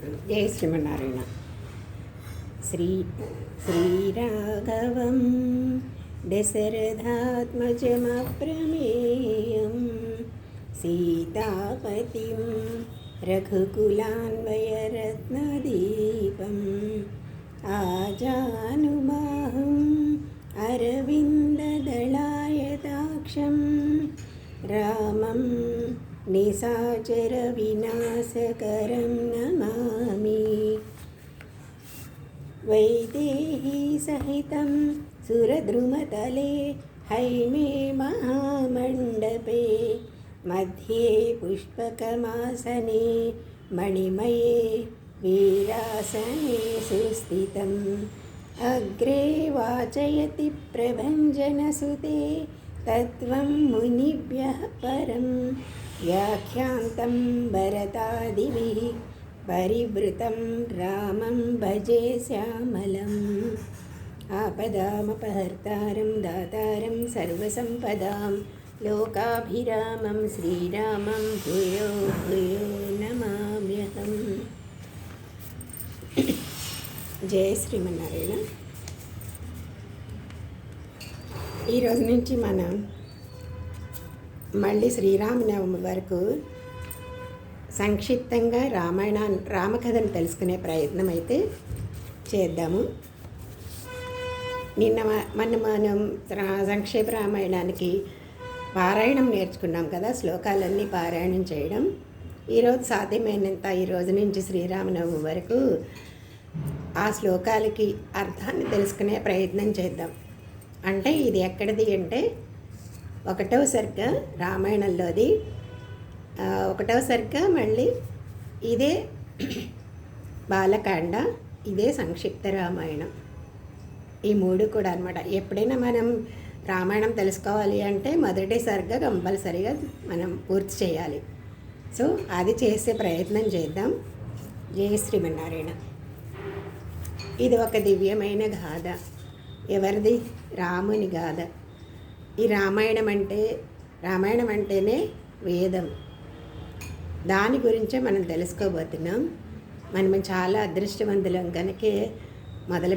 జై శ్రీమన్నారాయణ. శ్రీరాఘవం దశరథాత్మజమప్రమేయం సీతాపతిం రఘుకులాన్వయరత్నదీపం ఆజానుబాహుం అరవిందదళాయతాక్షం రామం నిశాచర వినాశకరం నమామి. వైదేహీ సహితం సురద్రుమతలే హైమే మహామండపే మధ్యే పుష్పకమాసనే మణిమయే వీరాసనే సుస్థితం అగ్రే వాచయతి ప్రభంజనసుతే తత్వం మునిభ్యః పరం వ్యాఖ్యాంతం భరతాదిభిః పరివృతం రామం భజే శ్యామలం. ఆపదామపహర్తారం దాతారం సర్వసంపదాం లోకాభిరామం శ్రీరామం భూయో భూయో నమామ్యహం. జయ శ్రీమన్నారాయణ. ఈరోజు నుంచి మనం మళ్ళీ శ్రీరామనవమి వరకు సంక్షిప్తంగా రామకథను తెలుసుకునే ప్రయత్నం అయితే చేద్దాము. మనం సంక్షేప రామాయణానికి పారాయణం నేర్చుకున్నాం కదా, శ్లోకాలన్నీ పారాయణం చేయడం. ఈరోజు సాధ్యమైనంత ఈరోజు నుంచి శ్రీరామనవమి వరకు ఆ శ్లోకాలకి అర్థాన్ని తెలుసుకునే ప్రయత్నం చేద్దాం. అంటే ఇది ఎక్కడిది అంటే 1వ సర్గ రామాయణంలోది, 1వ సర్గ మళ్ళీ ఇదే బాలకాండ, ఇదే సంక్షిప్త రామాయణం. ఈ 3 కూడా అనమాట. ఎప్పుడైనా మనం రామాయణం తెలుసుకోవాలి అంటే మొదటి సర్గ కంపల్సరిగా మనం పూర్తి చేయాలి. సో అది చేసే ప్రయత్నం చేద్దాం. జయ శ్రీమన్నారాయణ. ఇది ఒక దివ్యమైన గాథ. ఎవరిది? రాముని గాథ. ఈ రామాయణం అంటేనే వేదం. దాని గురించే మనం తెలుసుకోబోతున్నాం. మనం చాలా అదృష్టవంతులం కనుకే మొదలు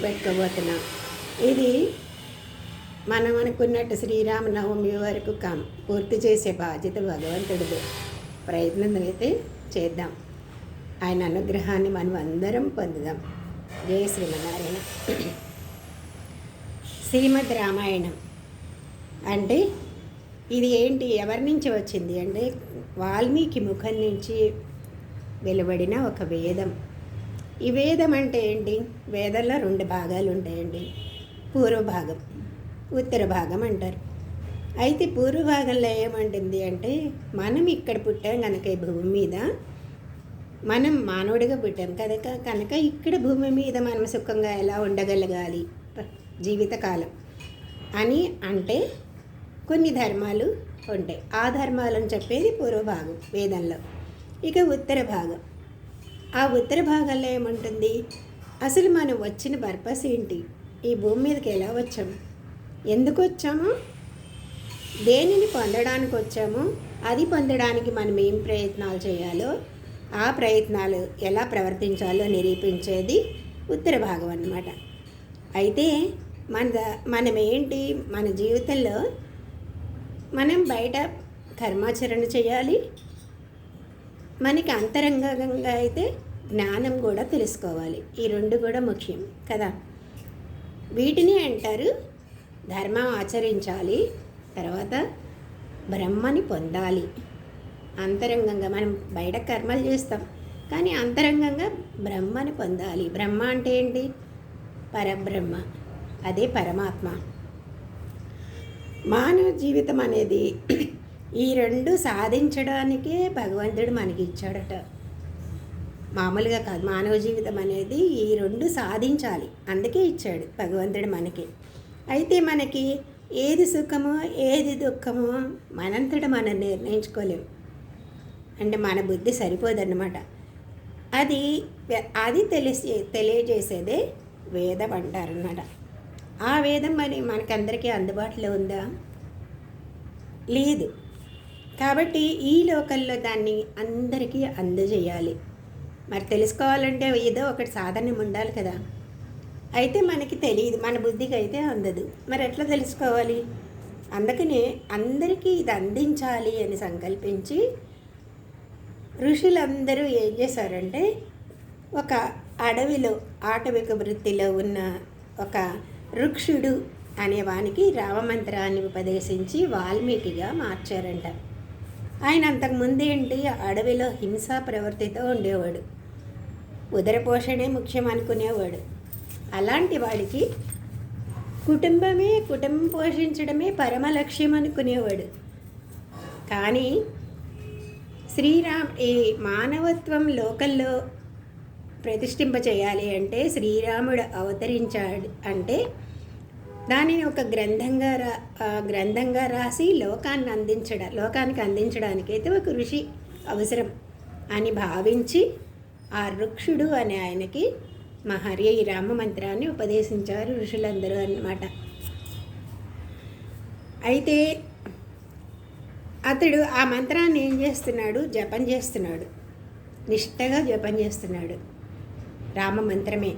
పెట్టుకోబోతున్నాం. ఇది మనం అనుకున్నట్టు శ్రీరామనవమి వరకు పూర్తి చేసే బాధ్యత భగవంతుడిది. ప్రయత్నం అయితే చేద్దాం. ఆయన అనుగ్రహాన్ని మనం అందరం పొందుదాం. జయ శ్రీమన్నారాయణ. శ్రీమద్ రామాయణం అంటే ఇది ఏంటి, ఎవరి నుంచి వచ్చింది అంటే వాల్మీకి ముఖం నుంచి వెలువడిన ఒక వేదం. ఈ వేదం అంటే ఏంటి? వేదంలో 2 భాగాలు ఉంటాయండి. పూర్వ భాగం, ఉత్తర భాగం అంటారు. అయితే పూర్వ భాగంలో ఏమంటుంది అంటే మనం ఇక్కడ పుట్టాం కనుక ఈ భూమి మీద, మనం మానవుడిగా పుట్టాం కనుక ఇక్కడ భూమి మీద మనం సుఖంగా ఎలా ఉండగలగాలి జీవితకాలం అని అంటే కొన్ని ధర్మాలు ఉంటాయి. ఆ ధర్మాలను చెప్పేది పూర్వభాగం వేదంలో. ఇక ఉత్తర భాగం, ఆ ఉత్తర భాగంలో ఏముంటుంది? అసలు మనం వచ్చిన పర్పస్ ఏంటి, ఈ భూమి మీదకి ఎలా వచ్చాము, ఎందుకు వచ్చామో, దేనిని పొందడానికి వచ్చామో, అది పొందడానికి మనం ఏం ప్రయత్నాలు చేయాలో, ఆ ప్రయత్నాలు ఎలా ప్రవర్తించాలో నిరూపించేది ఉత్తర భాగం అన్నమాట. అయితే మనం ఏంటి, మన జీవితంలో మనం బయట కర్మాచరణ చేయాలి, మనకి అంతరంగంగా అయితే జ్ఞానం కూడా తెలుసుకోవాలి. ఈ 2 కూడా ముఖ్యం కదా. వీటిని అంటారు ధర్మం ఆచరించాలి, తర్వాత బ్రహ్మని పొందాలి. అంతరంగంగా మనం బయట కర్మలు చేస్తాం కానీ అంతరంగంగా బ్రహ్మని పొందాలి. బ్రహ్మ అంటే ఏంటి? పరబ్రహ్మ, అదే పరమాత్మ. మానవ జీవితం అనేది ఈ 2 సాధించడానికే భగవంతుడు మనకి ఇచ్చాడట. మామూలుగా కాదు, మానవ జీవితం అనేది ఈ 2 సాధించాలి, అందుకే ఇచ్చాడు భగవంతుడు మనకి. అయితే మనకి ఏది సుఖమో ఏది దుఃఖమో మనంతట మనం నిర్ణయించుకోలేము. అంటే మన బుద్ధి సరిపోదన్నమాట. అది తెలియజేసేదే వేదం అంటారన్నమాట. ఆ వేదం మరి మనకందరికీ అందుబాటులో ఉందా? లేదు. కాబట్టి ఈ లోకల్లో దాన్ని అందరికీ అందజేయాలి. మరి తెలుసుకోవాలంటే ఏదో ఒకటి సాధనం ఉండాలి కదా. అయితే మనకి తెలియదు, మన బుద్ధికి అయితే అందదు. మరి ఎట్లా తెలుసుకోవాలి? అందుకనే అందరికీ ఇది అందించాలి అని సంకల్పించి ఋషులందరూ ఏం చేశారంటే, ఒక అడవిలో ఆటవిక వృత్తిలో ఉన్న ఒక ఋక్షుడు అనేవానికి రామమంత్రాన్ని ఉపదేశించి వాల్మీకిగా మార్చారంట. ఆయన అంతకుముందు ఏంటి, అడవిలో హింసా ప్రవృత్తితో ఉండేవాడు, ఉదర పోషణే ముఖ్యం అనుకునేవాడు. అలాంటి వాడికి కుటుంబం పోషించడమే పరమ లక్ష్యం అనుకునేవాడు. కానీ ఈ మానవత్వం లోకల్లో ప్రతిష్ఠింప చేయాలి అంటే శ్రీరాముడు అవతరించాడు అంటే దానిని ఒక గ్రంథంగా రాసి లోకానికి అందించడానికైతే ఒక ఋషి అవసరం అని భావించి ఆ ఋక్షుడు అనే ఆయనకి ఈ రామ మంత్రాన్ని ఉపదేశించారు ఋషులందరూ అన్నమాట. అయితే అతడు ఆ మంత్రాన్ని ఏం చేస్తున్నాడు, జపం చేస్తున్నాడు, నిష్టగా జపం చేస్తున్నాడు. రామమంత్రమే,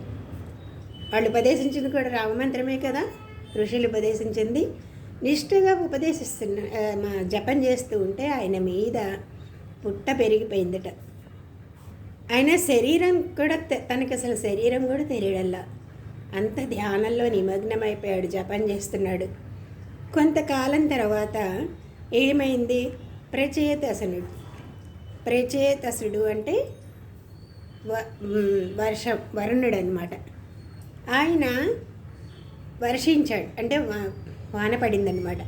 వాళ్ళు ఉపదేశించింది కూడా రామమంత్రమే కదా, ఋషులు ఉపదేశించింది. నిష్టగా జపం చేస్తూ ఉంటే ఆయన మీద పుట్ట పెరిగిపోయిందట. ఆయన శరీరం కూడా తనకి అసలు శరీరం కూడా తెలియడల్లా, అంత ధ్యానంలో నిమగ్నమైపోయాడు, జపం చేస్తున్నాడు. కొంతకాలం తర్వాత ఏమైంది, ప్రచేతసుడు అంటే వరుణుడు అనమాట. ఆయన వర్షించాడు, అంటే వాన పడిందనమాట.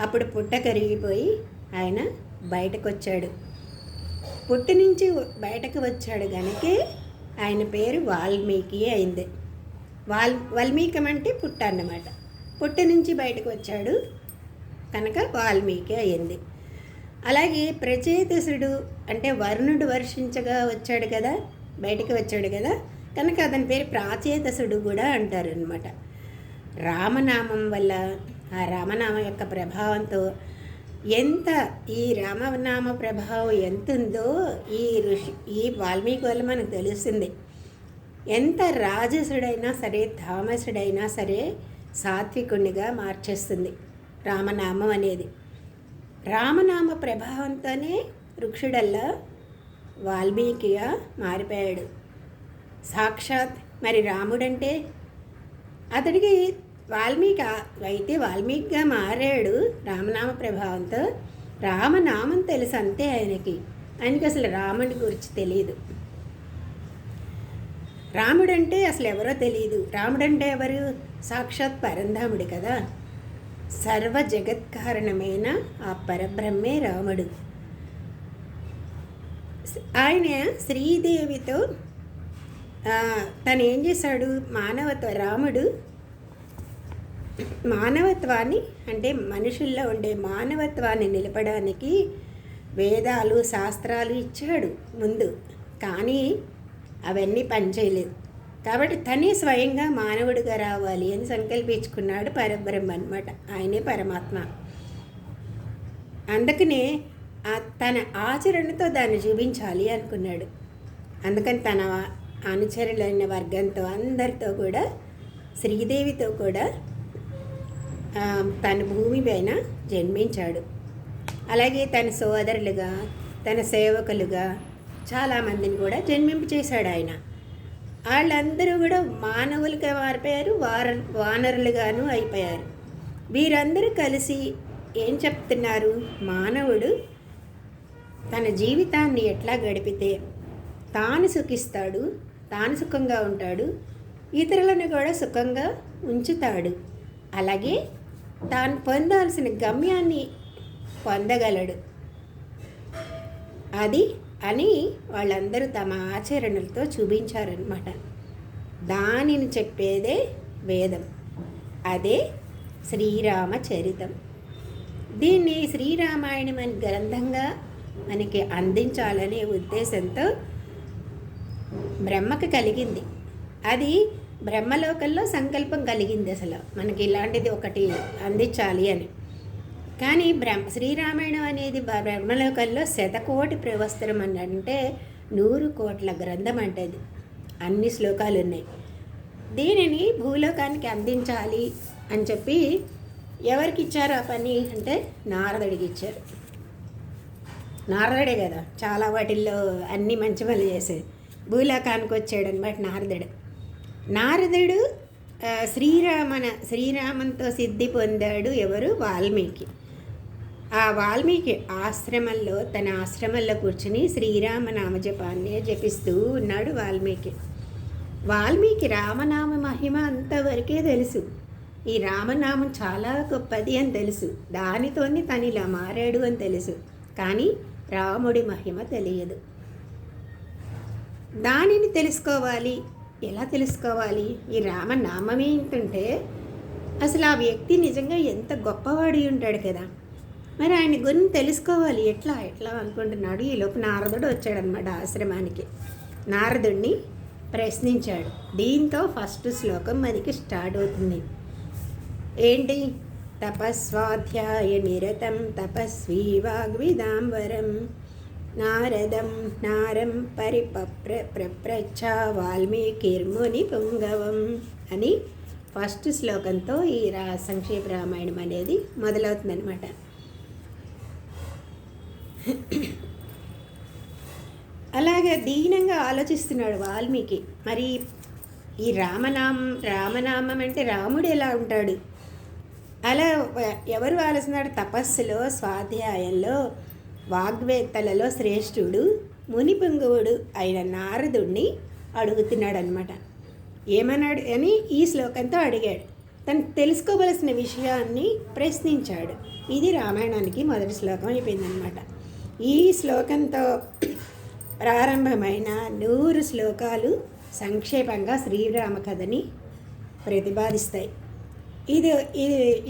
అప్పుడు పుట్ట కరిగిపోయి ఆయన బయటకు వచ్చాడు. పుట్టి నుంచి బయటకు వచ్చాడు కనుకే ఆయన పేరు వాల్మీకి అయింది. వాల్మీకం అంటే పుట్ట అన్నమాట. పుట్టి నుంచి బయటకు వచ్చాడు కనుక వాల్మీకి అయింది. అలాగే ప్రచేతసుడు అంటే వరుణుడు వర్షించగా వచ్చాడు కదా, బయటకు వచ్చాడు కదా, కనుక అతని పేరు ప్రాచేతసుడు కూడా అంటారు అనమాట. రామనామం వల్ల, ఆ రామనామం యొక్క ప్రభావంతో ఈ రామనామ ప్రభావం ఎంత ఉందో ఈ వాల్మీకి వల్ల మనకు తెలుస్తుంది. ఎంత రాజసుడైనా సరే, తామసుడైనా సరే సాత్వికునిగా మార్చేస్తుంది రామనామం అనేది. రామనామ ప్రభావంతోనే ఋక్షుడల్లా వాల్మీకిగా మారిపోయాడు. సాక్షాత్ మరి రాముడంటే అతడికి వాల్మీకిగా మారాడు రామనామ ప్రభావంతో. రామనామం తెలుసు అంతే ఆయనకి అసలు రాముడి గురించి తెలియదు. రాముడంటే అసలు ఎవరో తెలియదు. రాముడంటే ఎవరు? సాక్షాత్ పరంధాముడు కదా, సర్వ జగత్కారణమైన ఆ పరబ్రహ్మే రాముడు. ఆయన శ్రీదేవితో తను ఏం చేశాడు, రాముడు మానవత్వాన్ని అంటే మనుషుల్లో ఉండే మానవత్వాన్ని నిలపడానికి వేదాలు శాస్త్రాలు ఇచ్చాడు ముందు, కానీ అవన్నీ పనిచేయలేదు. కాబట్టి తనే స్వయంగా మానవుడిగా రావాలి అని సంకల్పించుకున్నాడు పరబ్రహ్మ అన్నమాట. ఆయనే పరమాత్మ. అందుకనే తన ఆచరణతో దాన్ని చూపించాలి అనుకున్నాడు. అందుకని తన అనుచరులైన వర్గంతో అందరితో కూడా, శ్రీదేవితో కూడా తన భూమి పైన జన్మించాడు. అలాగే తన సోదరులుగా, తన సేవకులుగా చాలామందిని కూడా జన్మింపు చేశాడు ఆయన. వాళ్ళందరూ కూడా మానవులుగా మారిపోయారు, వానరులుగాను అయిపోయారు. వీరందరూ కలిసి ఏం చెప్తున్నారు, మానవుడు తన జీవితాన్ని ఎట్లా గడిపితే తాను సుఖిస్తాడు, తాను సుఖంగా ఉంటాడు, ఇతరులను కూడా సుఖంగా ఉంచుతాడు, అలాగే తాను పొందాల్సిన గమ్యాన్ని పొందగలడు అది అని వాళ్ళందరూ తమ ఆచరణలతో చూపించారనమాట. దానిని చెప్పేదే వేదం, అదే శ్రీరామచరితం. దీన్ని శ్రీరామాయణం అని గ్రంథంగా మనకి అందించాలనే ఉద్దేశంతో బ్రహ్మకు కలిగింది. అది బ్రహ్మలోకంలో సంకల్పం కలిగింది అసలు మనకి ఇలాంటిది ఒకటి అందించాలి అని. కానీ శ్రీరామాయణం అనేది బ్రహ్మలోకంలో 100,000,000 ప్రవస్త్రం అని అంటే 100 కోట్ల గ్రంథం అంటది. అన్ని శ్లోకాలు ఉన్నాయి. దీనిని భూలోకానికి అందించాలి అని చెప్పి ఎవరికి ఇచ్చారు ఆ పని అంటే నారదుడికి ఇచ్చారు. నారదుడే కదా చాలా వాటిల్లో అన్ని మంచి పనులు చేసేది. భూలోకానికి వచ్చాడు అనమాట నారదుడు. శ్రీరామంతో సిద్ధి పొందాడు ఎవరు? వాల్మీకి. ఆ వాల్మీకి తన ఆశ్రమంలో కూర్చుని శ్రీరామ నామజపాన్ని జపిస్తూ ఉన్నాడు వాల్మీకి రామనామ మహిమ అంతవరకే తెలుసు. ఈ రామనామం చాలా గొప్పది అని తెలుసు. దానితోనే తను ఇలా మారాడు అని తెలుసు. కానీ రాముడి మహిమ తెలియదు. దానిని తెలుసుకోవాలి. ఎలా తెలుసుకోవాలి? ఈ రామనామమే ఇంతుంటే అసలు ఆ వ్యక్తి నిజంగా ఎంత గొప్పవాడి ఉంటాడు కదా. మరి ఆయన గురించి తెలుసుకోవాలి. ఎట్లా అనుకుంటున్నాడు. ఈలోపు నారదుడు వచ్చాడనమాట ఆశ్రమానికి. నారదుడిని ప్రశ్నించాడు. దీంతో ఫస్ట్ శ్లోకం మనకి స్టార్ట్ అవుతుంది. ఏంటి? తపస్వాధ్యాయ నిరతం తపస్వీ వాగ్విదాంబరం నారం ప్రప్రచ్ఛ వాల్మీకిర్ముని పుంగవం అని ఫస్ట్ శ్లోకంతో ఈ సంక్షేప రామాయణం అనేది మొదలవుతుందన్నమాట. అలాగే దీనంగా ఆలోచిస్తున్నాడు వాల్మీకి. మరి ఈ రామనామం అంటే రాముడు ఎలా ఉంటాడు? అలా ఎవరు ఆలోచిస్తున్నాడు? తపస్సులో, స్వాధ్యాయంలో, వాగ్వేత్తలలో శ్రేష్ఠుడు మునిపుంగవుడు అయిన నారదుడిని అడుగుతున్నాడు అనమాట. ఏమన్నాడు అని ఈ శ్లోకంతో అడిగాడు. తను తెలుసుకోవలసిన విషయాన్ని ప్రశ్నించాడు. ఇది రామాయణానికి మొదటి శ్లోకం అయిపోయిందనమాట. ఈ శ్లోకంతో ప్రారంభమైన 100 శ్లోకాలు సంక్షేపంగా శ్రీరామ కథని ప్రతిపాదిస్తాయి. ఇది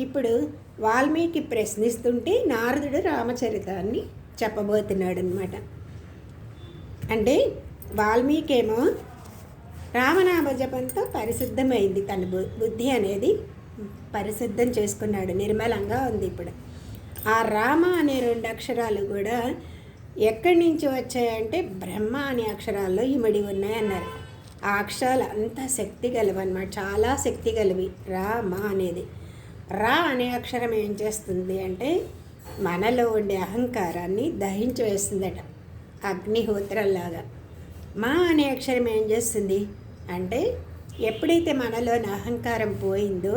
ఇప్పుడు వాల్మీకి ప్రశ్నిస్తుంటే నారదుడు రామచరితాన్ని చెప్పబోతున్నాడు అనమాట. అంటే వాల్మీకి ఏమో రామనామ జపంతో పరిశుద్ధమైంది. తన బుద్ధి అనేది పరిశుద్ధం చేసుకున్నాడు. నిర్మలంగా ఉంది ఇప్పుడు. ఆ రామ అనే 2 అక్షరాలు కూడా ఎక్కడి నుంచి వచ్చాయంటే బ్రహ్మ అనే అక్షరాల్లో ఇమిడి ఉన్నాయన్నారు. ఆ అక్షరాలు అంత శక్తి గలవన్నమాట. చాలా శక్తి గలవి. రామ అనేది. రా అనే అక్షరం ఏం చేస్తుంది అంటే మనలో ఉండే అహంకారాన్ని దహించి వేస్తుందట, అగ్నిహోత్రంలాగా. మా అనే అక్షరం ఏం చేస్తుంది అంటే ఎప్పుడైతే మనలోని అహంకారం పోయిందో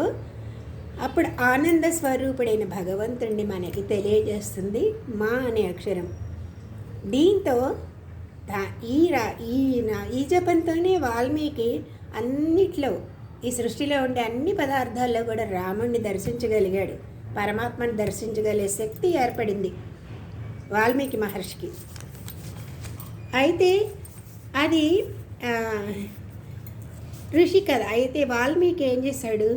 అప్పుడు ఆనంద స్వరూపుడైన భగవంతుడిని మనకి తెలియజేస్తుంది మా అనే అక్షరం. దీంతో ఈ జపంతోనే వాల్మీకి అన్నిట్లో, ఈ సృష్టిలో ఉండే అన్ని పదార్థాల్లో కూడా రాముడిని దర్శించగలిగాడు. పరమాత్మను దర్శించగలిగే శక్తి ఏర్పడింది వాల్మీకి మహర్షికి. అయితే అది ఋషి కథ. అయితే వాల్మీకి ఏం చేశాడు?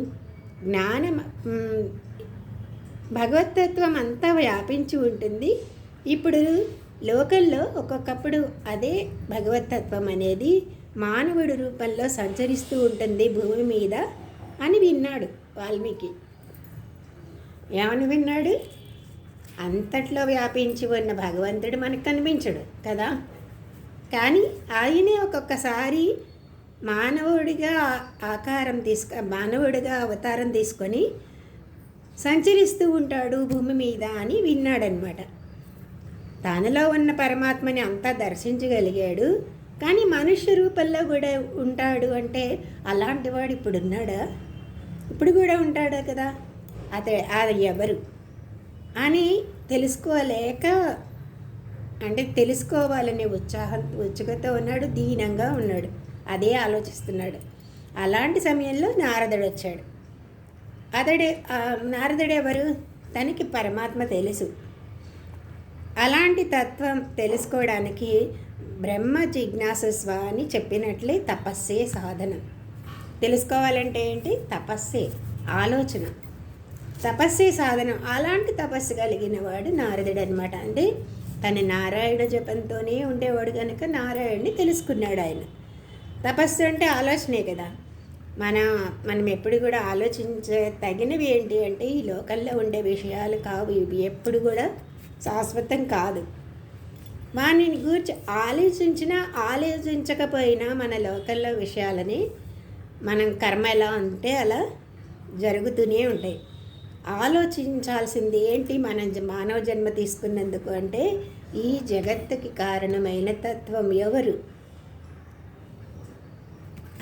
భగవతత్వం అంతా వ్యాపించి ఉంటుంది. ఇప్పుడు లోకంలో ఒక్కొక్కప్పుడు అదే భగవతత్వం అనేది మానవుడి రూపంలో సంచరిస్తూ ఉంటుంది భూమి మీద అని విన్నాడు వాల్మీకి. ఏమని విన్నాడు? అంతట్లో వ్యాపించి ఉన్న భగవంతుడు మనకు కనిపించడు కదా. కానీ ఆయనే ఒక్కొక్కసారి మానవుడిగా అవతారం తీసుకొని సంచరిస్తూ ఉంటాడు భూమి మీద అని విన్నాడనమాట. తనలో ఉన్న పరమాత్మని అంతా దర్శించగలిగాడు. కానీ మనుష్య రూపంలో కూడా ఉంటాడు అంటే అలాంటి వాడు ఇప్పుడు ఉన్నాడా? ఇప్పుడు కూడా ఉంటాడా కదా. అది ఎవరు అని తెలుసుకోవాలనే ఉత్సుకతో ఉన్నాడు. దీనంగా ఉన్నాడు. అదే ఆలోచిస్తున్నాడు. అలాంటి సమయంలో నారదుడు వచ్చాడు. నారదుడు ఎవరు? తనకి పరమాత్మ తెలుసు. అలాంటి తత్వం తెలుసుకోవడానికి బ్రహ్మ జిజ్ఞాసస్వ అని చెప్పినట్లే తపస్సే సాధనం. తెలుసుకోవాలంటే ఏంటి? తపస్సే, ఆలోచన. తపస్సే సాధనం. అలాంటి తపస్సు కలిగిన వాడు నారదుడు అనమాట. అంటే తన నారాయణ జపంతోనే ఉండేవాడు కనుక నారాయణని తెలుసుకున్నాడు ఆయన. తపస్సు అంటే ఆలోచనే కదా. మనం ఎప్పుడు కూడా ఆలోచించే తగినవి ఏంటి అంటే ఈ లోకంలో ఉండే విషయాలు కావు. ఇవి ఎప్పుడు కూడా శాశ్వతం కాదు. వానిని గూర్చి ఆలోచించినా ఆలోచించకపోయినా మన లోకల్లో విషయాలని మనం కర్మ ఎలా ఉంటే అలా జరుగుతూనే ఉంటాయి. ఆలోచించాల్సింది ఏంటి? మనం మానవ జన్మ తీసుకున్నందుకు అంటే ఈ జగత్తుకి కారణమైన తత్వం ఎవరు?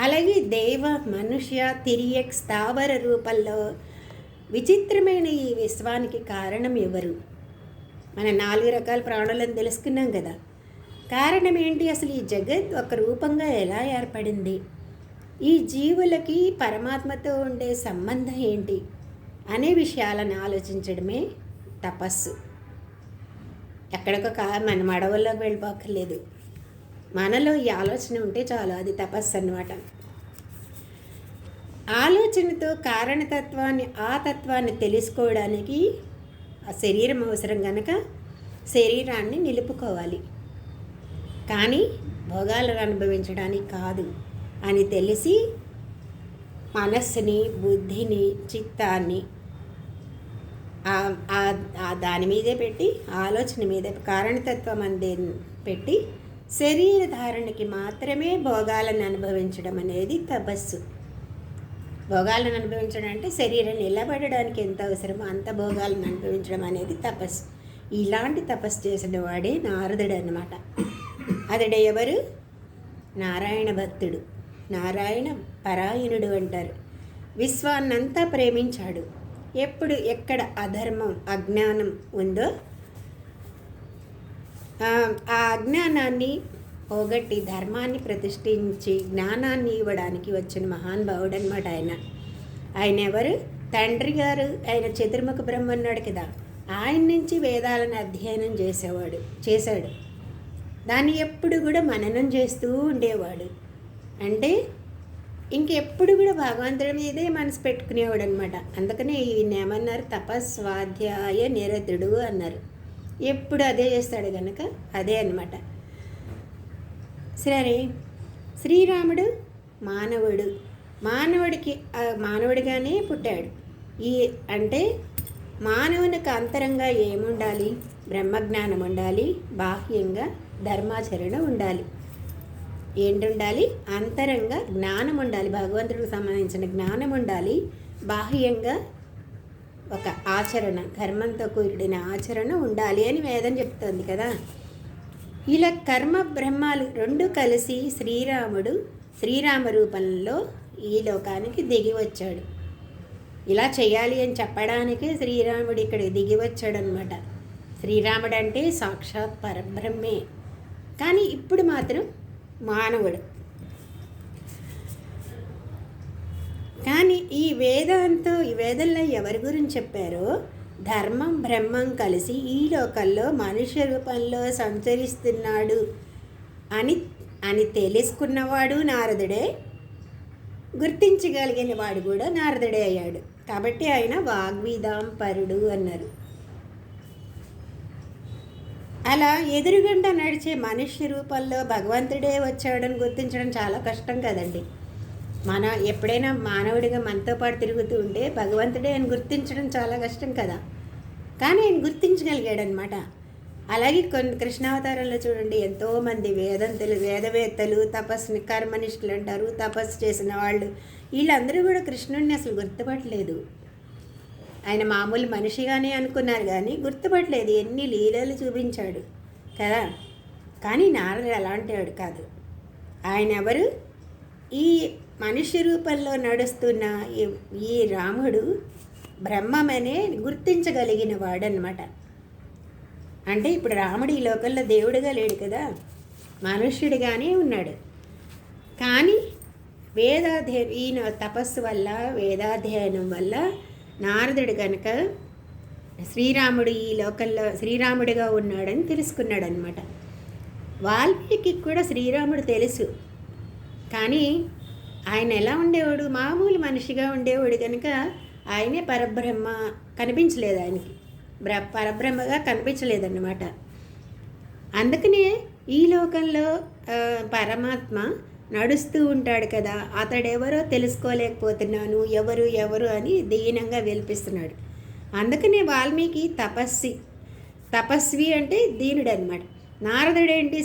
అలాగే దేవ, మనుష్య, తిరియక్, స్థావర రూపంలో విచిత్రమైన ఈ విశ్వానికి కారణం ఎవరు? మన 4 రకాల ప్రాణులను తెలుసుకున్నాం కదా. కారణం ఏంటి? అసలు ఈ జగత్ ఒక రూపంగా ఎలా ఏర్పడింది? ఈ జీవులకి పరమాత్మతో ఉండే సంబంధం ఏంటి అనే విషయాలను ఆలోచించడమే తపస్సు. ఎక్కడికొక మన అడవుల్లోకి వెళ్ళిపోక్కర్లేదు. మనలో ఈ ఆలోచన ఉంటే చాలు, అది తపస్సు అన్నమాట. ఆలోచనతో కారణతత్వాన్ని, ఆ తత్వాన్ని తెలుసుకోవడానికి ఆ శరీరం అవసరం కనుక శరీరాన్ని నిలుపుకోవాలి, కానీ భోగాలను అనుభవించడానికి కాదు అని తెలిసి మనస్సుని, బుద్ధిని, చిత్తాన్ని దాని మీదే పెట్టి, ఆలోచన మీద కారణతత్వం అందే పెట్టి శరీర ధారణకి మాత్రమే భోగాలను అనుభవించడం అనేది తపస్సు. భోగాలను అనుభవించడం అంటే శరీరం నిలబడడానికి ఎంత అవసరమో అంత భోగాలను అనుభవించడం అనేది తపస్సు. ఇలాంటి తపస్సు చేసిన వాడే నారదుడు అన్నమాట. అతడు ఎవరు? నారాయణ భక్తుడు, నారాయణ పరాయణుడు అంటారు. విశ్వాన్నంతా ప్రేమించాడు. ఎప్పుడు ఎక్కడ అధర్మం, అజ్ఞానం ఉందో ఆ అజ్ఞానాన్ని పోగొట్టి ధర్మాన్ని ప్రతిష్ఠించి జ్ఞానాన్ని ఇవ్వడానికి వచ్చిన మహానుభావుడు అనమాట ఆయన. ఆయన ఎవరు? తండ్రి గారు ఆయన చతుర్ముఖ బ్రహ్మ ఉన్నాడు కదా, ఆయన నుంచి వేదాలను అధ్యయనం చేశాడు. దాన్ని ఎప్పుడు కూడా మననం చేస్తూ ఉండేవాడు. అంటే ఇంకెప్పుడు కూడా భగవంతుడి మీదే మనసు పెట్టుకునేవాడు అనమాట. అందుకనే ఈయన ఏమన్నారు? తపస్వాధ్యాయ నిరతుడు అన్నారు. ఎప్పుడు అదే చేస్తాడు కనుక అదే అన్నమాట. సరే, శ్రీరాముడు మానవుడిగానే పుట్టాడు. అంటే మానవునికి అంతరంగా ఏముండాలి? బ్రహ్మజ్ఞానం ఉండాలి, బాహ్యంగా ధర్మాచరణ ఉండాలి. ఏంటుండాలి? అంతరంగా జ్ఞానం ఉండాలి, భగవంతుడికి సంబంధించిన జ్ఞానం ఉండాలి, బాహ్యంగా ఒక ఆచరణ, ధర్మంతో కూడిన ఆచరణ ఉండాలి అని వేదం చెప్తోంది కదా. ఇలా కర్మ బ్రహ్మాలు రెండు కలిసి శ్రీరామ రూపంలో ఈ లోకానికి దిగి వచ్చాడు. ఇలా చేయాలి అని చెప్పడానికే శ్రీరాముడు ఇక్కడికి దిగి వచ్చాడు అనమాట. శ్రీరాముడు అంటే సాక్షాత్ పరబ్రహ్మే, కానీ ఇప్పుడు మాత్రం మానవుడు. కానీ ఈ వేదంలో ఎవరి గురించి చెప్పారో, ధర్మం బ్రహ్మం కలిసి ఈ లోకంలో మనుష్య రూపంలో సంచరిస్తున్నాడు అని తెలుసుకున్నవాడు నారదుడే, గుర్తించగలిగిన వాడు కూడా నారదుడే అయ్యాడు. కాబట్టి ఆయన వాగ్విదాంపరుడు అన్నారు. అలా ఎదురుగుండా నడిచే మనుష్య రూపంలో భగవంతుడే వచ్చాడని గుర్తించడం చాలా కష్టం కదండి. ఎప్పుడైనా మానవుడిగా మనతో పాటు తిరుగుతూ ఉంటే భగవంతుడే అని గుర్తించడం చాలా కష్టం కదా. కానీ ఆయన గుర్తించగలిగాడనమాట. అలాగే కృష్ణావతారంలో చూడండి, ఎంతోమంది వేదవేత్తలు, కర్మనిష్ఠులు అంటారు, తపస్సు చేసిన వాళ్ళు, వీళ్ళందరూ కూడా కృష్ణుడిని అసలు గుర్తుపట్టలేదు. ఆయన మామూలు మనిషిగానే అనుకున్నారు కానీ గుర్తుపట్టలేదు. ఎన్ని లీలలు చూపించాడు కదా. కానీ నారదుడు అలాంటి వాడు కాదు. ఆయన ఎవరు? ఈ మనిషి రూపంలో నడుస్తున్న ఈ రాముడు బ్రహ్మమనే గుర్తించగలిగిన వాడనమాట. అంటే ఇప్పుడు రాముడు ఈ లోకంలో దేవుడిగా లేడు కదా, మనుష్యుడిగానే ఉన్నాడు. కానీ ఈయన తపస్సు వల్ల, వేదాధ్యయనం వల్ల నారదుడు కనుక శ్రీరాముడు ఈ లోకంలో శ్రీరాముడిగా ఉన్నాడని తెలుసుకున్నాడు అనమాట. వాల్మీకి కూడా శ్రీరాముడు తెలుసు, కానీ ఆయన ఎలా ఉండేవాడు? మామూలు మనిషిగా ఉండేవాడు కనుక ఆయనే పరబ్రహ్మ కనిపించలేదు, ఆయనకి పరబ్రహ్మగా కనిపించలేదన్నమాట. అందుకనే ఈ లోకంలో పరమాత్మ నడుస్తూ ఉంటాడు కదా, అతడెవరో తెలుసుకోలేకపోతున్నాను, ఎవరు అని దీనంగా విలిపిస్తున్నాడు. అందుకనే వాల్మీకి తపస్వి అంటే దీనుడు అనమాట. నారదుడేంటి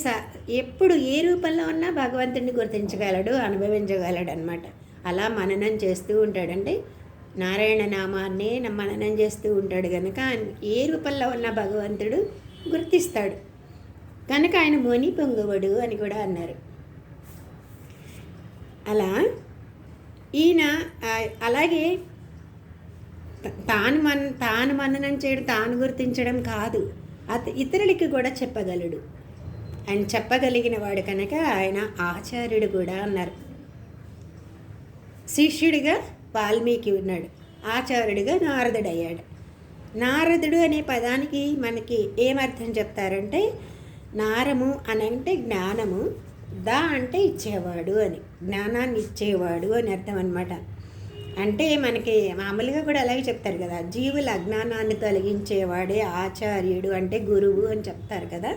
ఎప్పుడు ఏ రూపంలో ఉన్నా భగవంతుడిని గుర్తించగలడు, అనుభవించగలడు అనమాట. అలా మననం చేస్తూ ఉంటాడు. అంటే నారాయణ నామాన్నే మననం చేస్తూ ఉంటాడు కనుక ఏ రూపంలో ఉన్న భగవంతుడు గుర్తిస్తాడు కనుక ఆయన ముని పొంగువడు అని కూడా అన్నారు. అలా ఈయన అలాగే తాను మననం చేయడం, తాను గుర్తించడం కాదు, ఇతరులకి కూడా చెప్పగలడు. ఆయన చెప్పగలిగిన వాడు కనుక ఆయన ఆచార్యుడు కూడా అన్నారు. శిష్యుడిగా వాల్మీకి ఉన్నాడు, ఆచార్యుడిగా నారదుడు అయ్యాడు. నారదుడు అనే పదానికి మనకి ఏమర్థం చెప్తారంటే, నారము అని అంటే జ్ఞానము, అంటే ఇచ్చేవాడు అని, జ్ఞానాన్ని ఇచ్చేవాడు అని అర్థం అనమాట. అంటే మనకి మామూలుగా కూడా అలాగే చెప్తారు కదా, జీవుల అజ్ఞానాన్ని తొలగించేవాడే ఆచార్యుడు అంటే గురువు అని చెప్తారు కదా.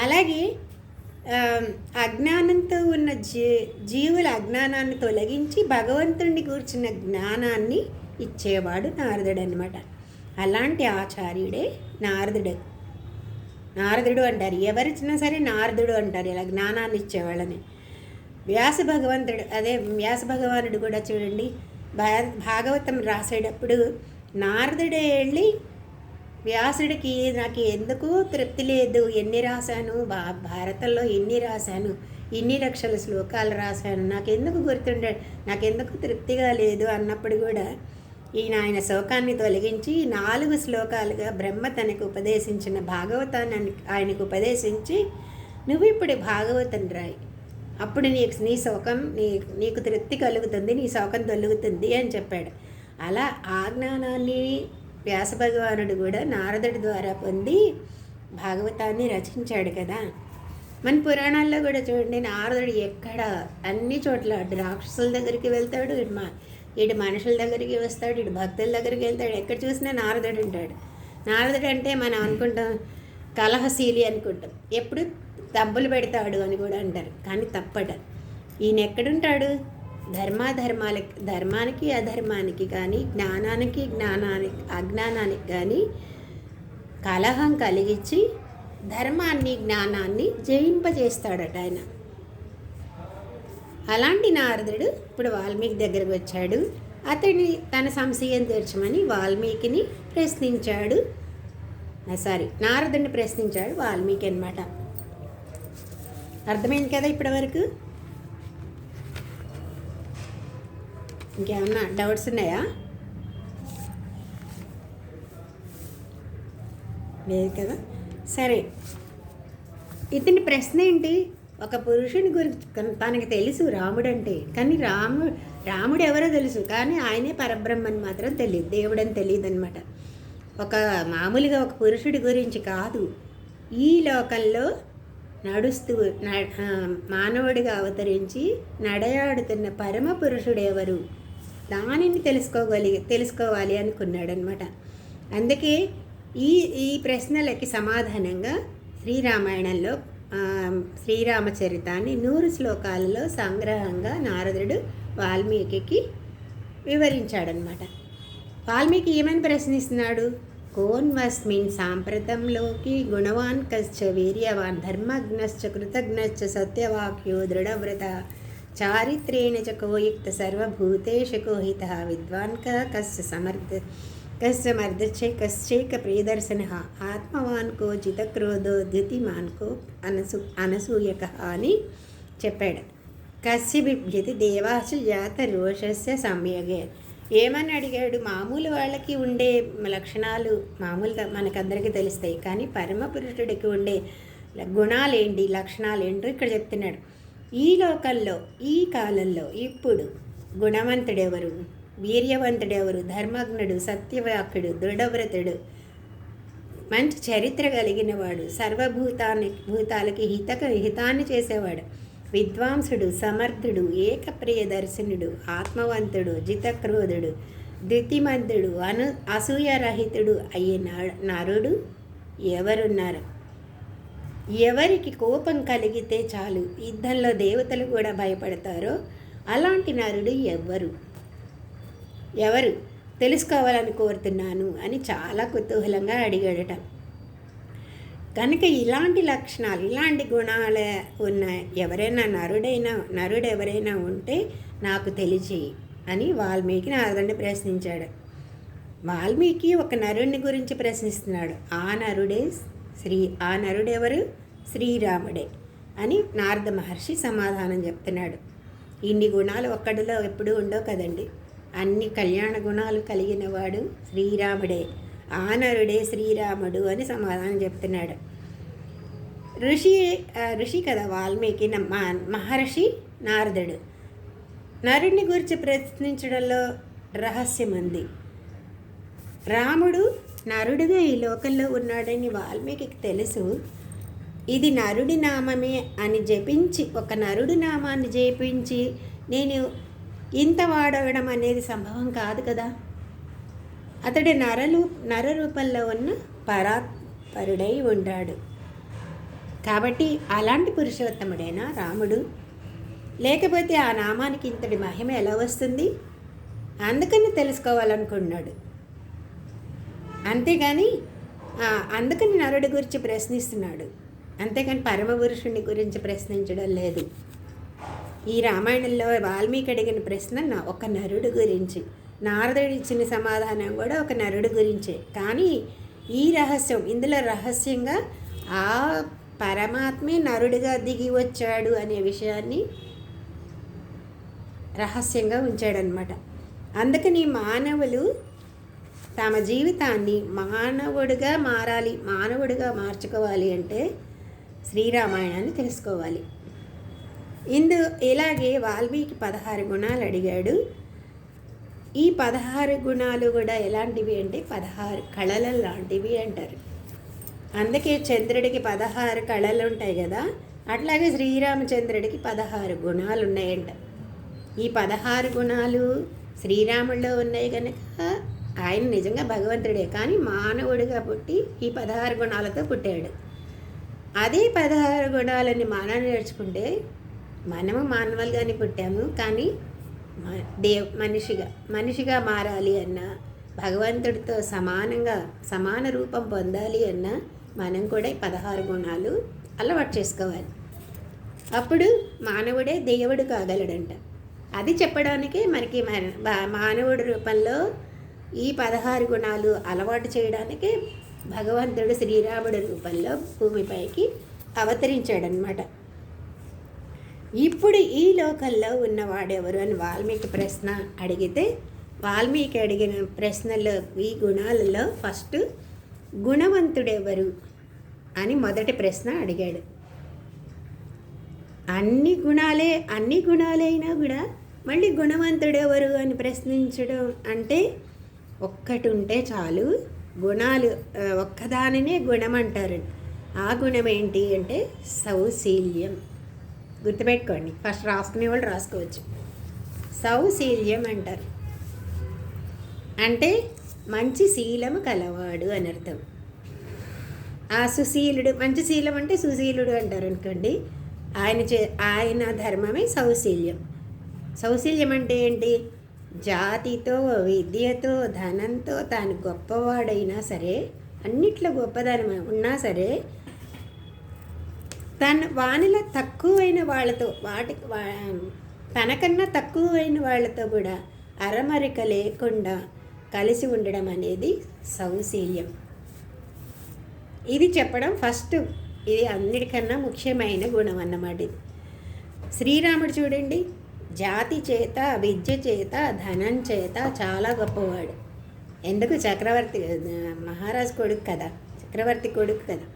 అలాగే అజ్ఞానంతో ఉన్న జీవుల అజ్ఞానాన్ని తొలగించి భగవంతుడిని కూర్చున్న జ్ఞానాన్ని ఇచ్చేవాడు నారదుడు అనమాట. అలాంటి ఆచార్యుడే నారదుడు అంటారు. ఎవరిచ్చినా సరే నారదుడు అంటారు ఇలా జ్ఞానాన్ని ఇచ్చేవాళ్ళని. వ్యాస భగవానుడు కూడా చూడండి, భాగవతం రాసేటప్పుడు నారదుడే వెళ్ళి వ్యాసుడికి నాకు ఎందుకు తృప్తి లేదు, ఎన్ని రాశాను, భారతంలో ఎన్ని రాశాను, ఇన్ని లక్షల శ్లోకాలు రాశాను, నాకెందుకు తృప్తిగా లేదు అన్నప్పుడు కూడా ఆయన శోకాన్ని తొలగించి 4 శ్లోకాలుగా బ్రహ్మ తనకు ఉపదేశించిన భాగవతాన్ని ఆయనకు ఉపదేశించి, నువ్వు ఇప్పుడు భాగవతం రాయి, అప్పుడు నీ శోకం నీకు తృప్తి కలుగుతుంది, నీ శోకం తొలుగుతుంది అని చెప్పాడు. అలా ఆ జ్ఞానాన్ని వ్యాస భగవానుడు కూడా నారదుడి ద్వారా పొంది భాగవతాన్ని రచించాడు కదా. మన పురాణాల్లో కూడా చూడండి, నారదుడు ఎక్కడ అన్ని చోట్ల రాక్షసుల దగ్గరికి వెళ్తాడు, ఇటు మనుషుల దగ్గరికి వస్తాడు, ఇటు భక్తుల దగ్గరికి వెళ్తాడు, ఎక్కడ చూసినా నారదుడు ఉంటాడు. నారదుడు అంటే మనం అనుకుంటాం కలహశీలి అనుకుంటాం, ఎప్పుడు తప్పులు పెడతాడు అని కూడా అంటారు, కానీ తప్పట. ఈయన ఎక్కడుంటాడు, ధర్మానికి అధర్మానికి కానీ, జ్ఞానానికి అజ్ఞానానికి కానీ కలహం కలిగించి ధర్మాన్ని జ్ఞానాన్ని జయింపజేస్తాడట ఆయన. అలాంటి నారదుడు ఇప్పుడు వాల్మీకి దగ్గరకు వచ్చాడు. అతడిని తన సంశయం తీర్చమని వాల్మీకిని ప్రశ్నించాడు. నారదుడిని ప్రశ్నించాడు వాల్మీకి అన్నమాట. అర్థమైంది కదా ఇప్పటివరకు? ఇంకేమన్నా డౌట్స్ ఉన్నాయా? లేదు కదా. సరే, ఇతని ప్రశ్న ఏంటి, ఒక పురుషుని గురించి తనకు తెలుసు రాముడు అంటే, కానీ రాముడు ఎవరో తెలుసు, కానీ ఆయనే పరబ్రహ్మని మాత్రం తెలియదు, దేవుడని తెలియదు అనమాట. మామూలుగా ఒక పురుషుడి గురించి కాదు, ఈ లోకంలో నడుస్తూ మానవుడిగా అవతరించి నడయాడుతున్న పరమ పురుషుడు ఎవరు, దానిని తెలుసుకోవాలి అనుకున్నాడనమాట. అందుకే ఈ ప్రశ్నలకి సమాధానంగా శ్రీరామాయణంలో శ్రీరామచరితాన్ని 100 శ్లోకాలలో సంగ్రహంగా నారదుడు వాల్మీకి వివరించాడనమాట. వాల్మీకి ఏమని ప్రశ్నిస్తున్నాడు, కోన్వస్మిన్ సాంప్రతంలోకి గుణవాన్ కశ్చ వీర్యవాన్ ధర్మజ్ఞశ్చ కృతజ్ఞశ్చ సత్యవాక్యో దృఢవ్రత చారిత్రేణ చ కోయుక్త సర్వభూతేషు కోహిత విద్వాన్ కశ్చ మర్దచ్చే కశ్చైక ప్రియదర్శన ఆత్మవాన్ కో జితక్రోధో ద్యుతిమాన్ కో అనసూయక అని చెప్పాడు. కశ్య బిభ్యతి దేవాశ జాత రోషస్య సంయోగే. ఏమని అడిగాడు, మామూలు వాళ్ళకి ఉండే లక్షణాలు మామూలుగా మనకందరికీ తెలుస్తాయి, కానీ పరమపురుషుడికి ఉండే గుణాలేంటి, లక్షణాలేంటో ఇక్కడ చెప్తున్నాడు. ఈ లోకంలో, ఈ కాలంలో ఇప్పుడు గుణవంతుడెవరు, వీర్యవంతుడెవరు, ధర్మజ్ఞుడు, సత్యవాక్యుడు, దృఢవ్రతుడు, మంచి చరిత్ర కలిగిన వాడు, సర్వభూతాలకి హితాన్ని చేసేవాడు, విద్వాంసుడు, సమర్థుడు, ఏకప్రియదర్శనుడు, ఆత్మవంతుడు, జితక్రోధుడు, ద్యుతిమంతుడు, అసూయరహితుడు అయ్యే నరుడు ఎవరున్నారు? ఎవరికి కోపం కలిగితే చాలు యుద్ధంలో దేవతలు కూడా భయపడతారో అలాంటి నరుడు ఎవరు తెలుసుకోవాలని కోరుతున్నాను అని చాలా కుతూహలంగా అడిగాడట. కనుక ఇలాంటి లక్షణాలు, ఇలాంటి గుణాలు ఉన్న నరుడు ఎవరైనా ఉంటే నాకు తెలియచేయి అని వాల్మీకి నారదుడిని ప్రశ్నించాడు. వాల్మీకి ఒక నరుడిని గురించి ప్రశ్నిస్తున్నాడు. ఆ నరుడెవరు? శ్రీరాముడే అని నారద మహర్షి సమాధానం చెప్తున్నాడు. ఇన్ని గుణాలు ఒక్కడిలో ఎప్పుడూ ఉండవు కదండి. అన్ని కళ్యాణ గుణాలు కలిగిన వాడు శ్రీరాముడే, ఆ నరుడే శ్రీరాముడు అని సమాధానం చెప్తున్నాడు. ఋషి కదా వాల్మీకి, మహర్షి నారదుడు. నరుడిని గురించి ప్రశ్నించడంలో రహస్యం ఉంది. రాముడు నరుడుగా ఈ లోకంలో ఉన్నాడని వాల్మీకి తెలుసు. ఇది నరుడి నామమే అని జపించి, ఒక నరుడి నామాన్ని జపించి నేను ఇంత వాడవడం అనేది సంభవం కాదు కదా. అతడు నర రూపంలో ఉన్న పరాత్పరుడై ఉంటాడు. కాబట్టి అలాంటి పురుషోత్తముడైనా రాముడు. లేకపోతే ఆ నామానికి ఇంతటి మహిమ ఎలా వస్తుంది? అందుకని తెలుసుకోవాలనుకున్నాడు. అంతేగాని అందుకని నరుడి గురించి ప్రశ్నిస్తున్నాడు. అంతేకాని పరమపురుషుని గురించి ప్రశ్నించడం లేదు. ఈ రామాయణంలో వాల్మీకి అడిగిన ప్రశ్న ఒక నరుడు గురించి, నారదుడు ఇచ్చిన సమాధానం కూడా ఒక నరుడు గురించే. కానీ ఈ రహస్యం, ఇందులో రహస్యంగా ఆ పరమాత్మే నరుడిగా దిగి వచ్చాడు అనే విషయాన్ని రహస్యంగా ఉంచాడనమాట. అందుకని మానవులు తమ జీవితాన్ని మానవుడిగా మానవుడిగా మార్చుకోవాలి అంటే శ్రీరామాయణాన్ని తెలుసుకోవాలి. ఇలాగే వాల్మీకి 16 గుణాలు అడిగాడు. ఈ 16 గుణాలు కూడా ఎలాంటివి అంటే 16 కళల లాంటివి అంటారు. అందుకే చంద్రుడికి 16 కళలు ఉంటాయి కదా, అట్లాగే శ్రీరామచంద్రుడికి 16 గుణాలు ఉన్నాయంట. ఈ 16 గుణాలు శ్రీరాముడిలో ఉన్నాయి కనుక ఆయన నిజంగా భగవంతుడే, కానీ మానవుడిగా పుట్టి ఈ 16 గుణాలతో పుట్టాడు. అదే 16 గుణాలని మనం నేర్చుకుంటే మనము మానవులుగానే పుట్టాము, కానీ మనిషిగా మారాలి అన్నా, భగవంతుడితో సమాన రూపం పొందాలి అన్నా మనం కూడా 16 గుణాలు అలవాటు చేసుకోవాలి. అప్పుడు మానవుడే దేవుడు కాగలడంట. అది చెప్పడానికే మనకి మానవుడి రూపంలో ఈ 16 గుణాలు అలవాటు చేయడానికి భగవంతుడు శ్రీరాముడి రూపంలో భూమిపైకి అవతరించాడనమాట. ఇప్పుడు ఈ లోకంలో ఉన్నవాడెవరు అని వాల్మీకి ప్రశ్న అడిగితే, వాల్మీకి అడిగిన ప్రశ్నలో ఈ గుణాలలో ఫస్ట్ గుణవంతుడెవరు అని మొదటి ప్రశ్న అడిగాడు. అన్ని గుణాలైనా కూడా మళ్ళీ గుణవంతుడెవరు అని ప్రశ్నించడం అంటే ఒక్కటి ఉంటే చాలు. గుణాలు ఒక్కదానినే గుణం అంటారు. ఆ గుణం ఏంటి అంటే సౌశీల్యం. గుర్తుపెట్టుకోండి, ఫస్ట్ రాసుకునే వాళ్ళు రాసుకోవచ్చు. సౌశీల్యం అంటారు. అంటే మంచి శీలము కలవాడు అని అర్థం. ఆ సుశీలుడు, మంచి శీలం అంటే సుశీలుడు అంటారు అనుకోండి. ఆయన ధర్మమే సౌశీల్యం. సౌశీల్యం అంటే ఏంటి? జాతితో, విద్యతో, ధనంతో తాను గొప్పవాడైనా సరే, అన్నిట్లో గొప్పదనం ఉన్నా సరే, వానిలో తక్కువైన వాళ్ళతో, తనకన్నా తక్కువైన వాళ్ళతో కూడా అరమరిక లేకుండా కలిసి ఉండడం అనేది సౌశీల్యం. ఇది చెప్పడం ఫస్ట్, ఇది అన్నిటికన్నా ముఖ్యమైన గుణం అన్నమాట. ఇది శ్రీరాముడు చూడండి, జాతి చేత, విద్య చేత, ధనం చేత చాలా గొప్పవాడు. ఎందుకు? చక్రవర్తి, మహారాజు కొడుకు కదా, చక్రవర్తి కొడుకు కదా.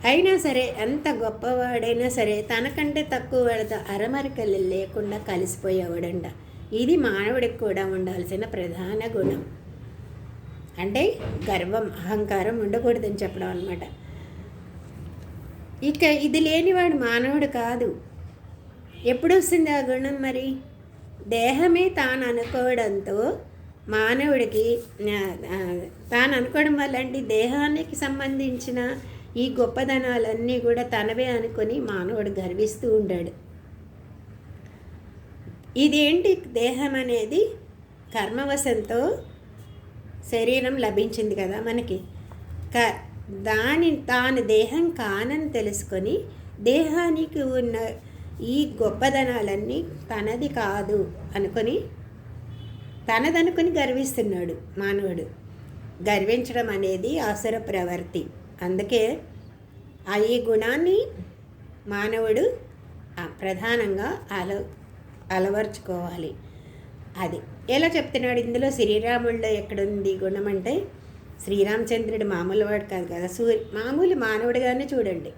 అయినా సరే, ఎంత గొప్పవాడైనా సరే తనకంటే తక్కువ వాడితో అరమరికలు లేకుండా కలిసిపోయేవాడంట. ఇది మానవుడికి కూడా ఉండాల్సిన ప్రధాన గుణం. అంటే గర్వం, అహంకారం ఉండకూడదని చెప్పడం అన్నమాట. ఇక ఇది లేనివాడు మానవుడు కాదు. ఎప్పుడు వస్తుంది ఆ గుణం? మరి దేహమే తాను అనుకోవడంతో మానవుడికి, తాను అనుకోవడం వల్ల అంటే దేహానికి సంబంధించిన ఈ గొప్పదనాలన్నీ కూడా తనవే అనుకొని మానవుడు గర్విస్తూ ఉంటాడు. ఇదేంటి? దేహం అనేది కర్మవశంతో శరీరం లభించింది కదా మనకి. తాను దేహం కానని తెలుసుకొని దేహానికి ఉన్న ఈ గొప్పదనాలన్నీ తనది కాదు అనుకొని తనదనుకొని గర్విస్తున్నాడు మానవుడు. గర్వించడం అనేది ఆసుర ప్రవృత్తి. అందుకే ఈ గుణాన్ని మానవుడు ప్రధానంగా అలవర్చుకోవాలి. అది ఎలా చెప్తున్నాడు ఇందులో? శ్రీరాముడిలో ఎక్కడుంది గుణం అంటే, శ్రీరామచంద్రుడు మామూలు వాడు కాదు కదా, మామూలు మానవుడిగానే చూడండి.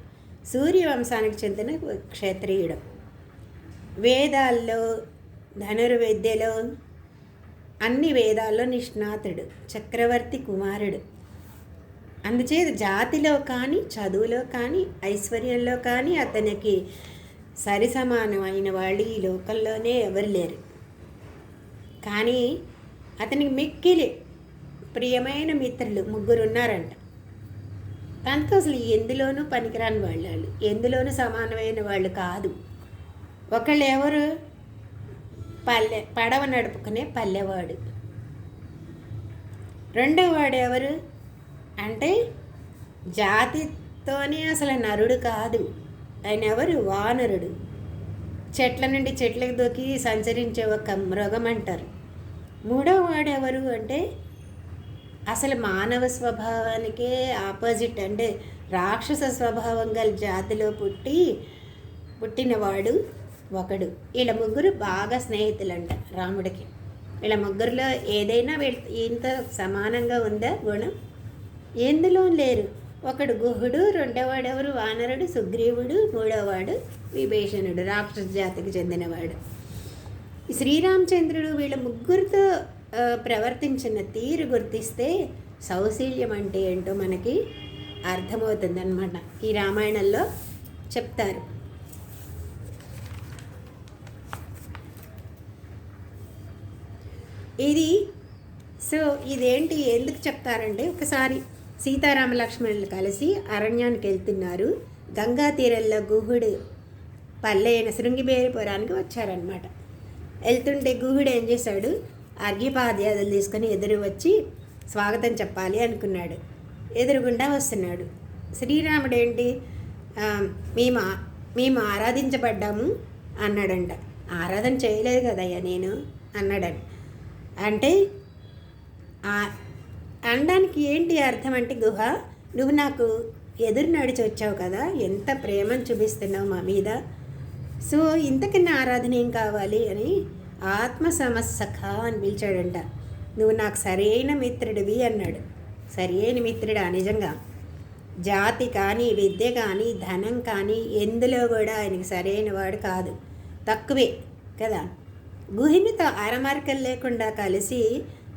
సూర్యవంశానికి చెందిన క్షత్రియుడు. వేదాల్లో, ధనుర్విద్యలో, అన్ని వేదాల్లో నిష్ణాతుడు, చక్రవర్తి కుమారుడు. అందుచేత జాతిలో కానీ, చదువులో కానీ, ఐశ్వర్యంలో కానీ అతనికి సరిసమానమైన వాళ్ళు ఈ లోకంలోనే ఎవరు లేరు. కానీ అతనికి మిక్కిలి ప్రియమైన మిత్రులు 3 ఉన్నారంట. తనకు అసలు ఎందులోనూ పనికిరాని వాళ్ళు, ఎందులోనూ సమానమైన వాళ్ళు కాదు. ఒకళ్ళు ఎవరు? పడవ నడుపుకునే పల్లెవాడు. రెండో వాడు ఎవరు అంటే జాతితోనే అసలు నరుడు కాదు, ఆయన ఎవరు? వానరుడు. చెట్ల నుండి చెట్లకు దూకి సంచరించే ఒక మృగం అంటారు. మూడో వాడు ఎవరు అంటే అసలు మానవ స్వభావానికే ఆపోజిట్, అంటే రాక్షస స్వభావం గల జాతిలో పుట్టినవాడు ఒకడు. వీళ్ళ 3 బాగా స్నేహితులంట రాముడికి. వీళ్ళ 3లో ఏదైనా ఇంత సమానంగా ఉందా గుణం? ఎందులో లేరు. ఒకడు గుహుడు, రెండోవాడు ఎవరు? వానరుడు, సుగ్రీవుడు, మూడోవాడు విభీషణుడు, రాక్షస జాతికి చెందినవాడు. శ్రీరామచంద్రుడు వీళ్ళ 3తో ప్రవర్తించిన తీరు గుర్తిస్తే సౌశీల్యం అంటే ఏంటో మనకి అర్థమవుతుందన్నమాట. ఈ రామాయణంలో చెప్తారు. ఇదేంటి ఎందుకు చెప్తారంటే, ఒకసారి సీతారామ లక్ష్మణులు కలిసి అరణ్యానికి వెళ్తున్నారు. గంగా తీరంలో గుహుడు పల్లెైన శృంగిబేరిపురానికి వచ్చారనమాట. వెళ్తుంటే గుహుడు ఏం చేశాడు? అర్ఘ్యపాద్యాదులు తీసుకొని ఎదురు వచ్చి స్వాగతం చెప్పాలి అనుకున్నాడు. ఎదురుగుండా వస్తున్నాడు. శ్రీరాముడు ఏంటి, మేము ఆరాధించబడ్డాము అన్నాడంట. ఆరాధన చేయలేదు కదయ్యా నేను అన్నాడంట. అంటే అనడానికి ఏంటి అర్థం అంటే, గుహ నువ్వు నాకు ఎదురు నడిచి వచ్చావు కదా, ఎంత ప్రేమను చూపిస్తున్నావు మా మీద, సో ఇంతకన్నా ఆరాధన ఏం కావాలి అని ఆత్మ సమస్సఖ అని పిలిచాడంట. నువ్వు నాకు సరైన మిత్రుడివి అన్నాడు. సరైన మిత్రుడా? నిజంగా జాతి కానీ, విద్య కానీ, ధనం కానీ ఎందులో కూడా ఆయనకి సరైన వాడు కాదు, తక్కువే కదా. గుహినితో అరమరకలు లేకుండా కలిసి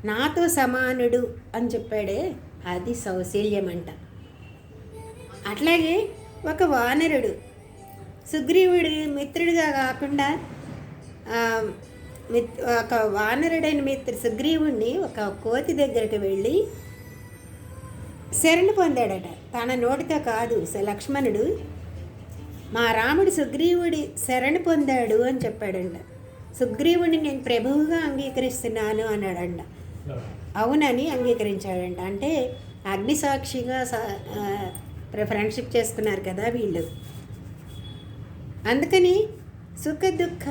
నాతో సమానుడు అని చెప్పాడే, అది సౌశీల్యం అంట. అట్లాగే ఒక వానరుడు సుగ్రీవుడి మిత్రుడిగా కాకుండా ఒక వానరుడైన సుగ్రీవుడిని ఒక కోతి దగ్గరికి వెళ్ళి శరణు పొందాడట. తన నోటితో కాదు, లక్ష్మణుడు మా రాముడు సుగ్రీవుడి శరణు పొందాడు అని చెప్పాడంట. సుగ్రీవుడిని నేను ప్రభువుగా అంగీకరిస్తున్నాను అన్నాడంట. అవునని అంగీకరించాడంట. అంటే అగ్నిసాక్షిగా ఫ్రెండ్షిప్ చేసుకున్నారు కదా వీళ్ళు. అందుకని సుఖ దుఃఖ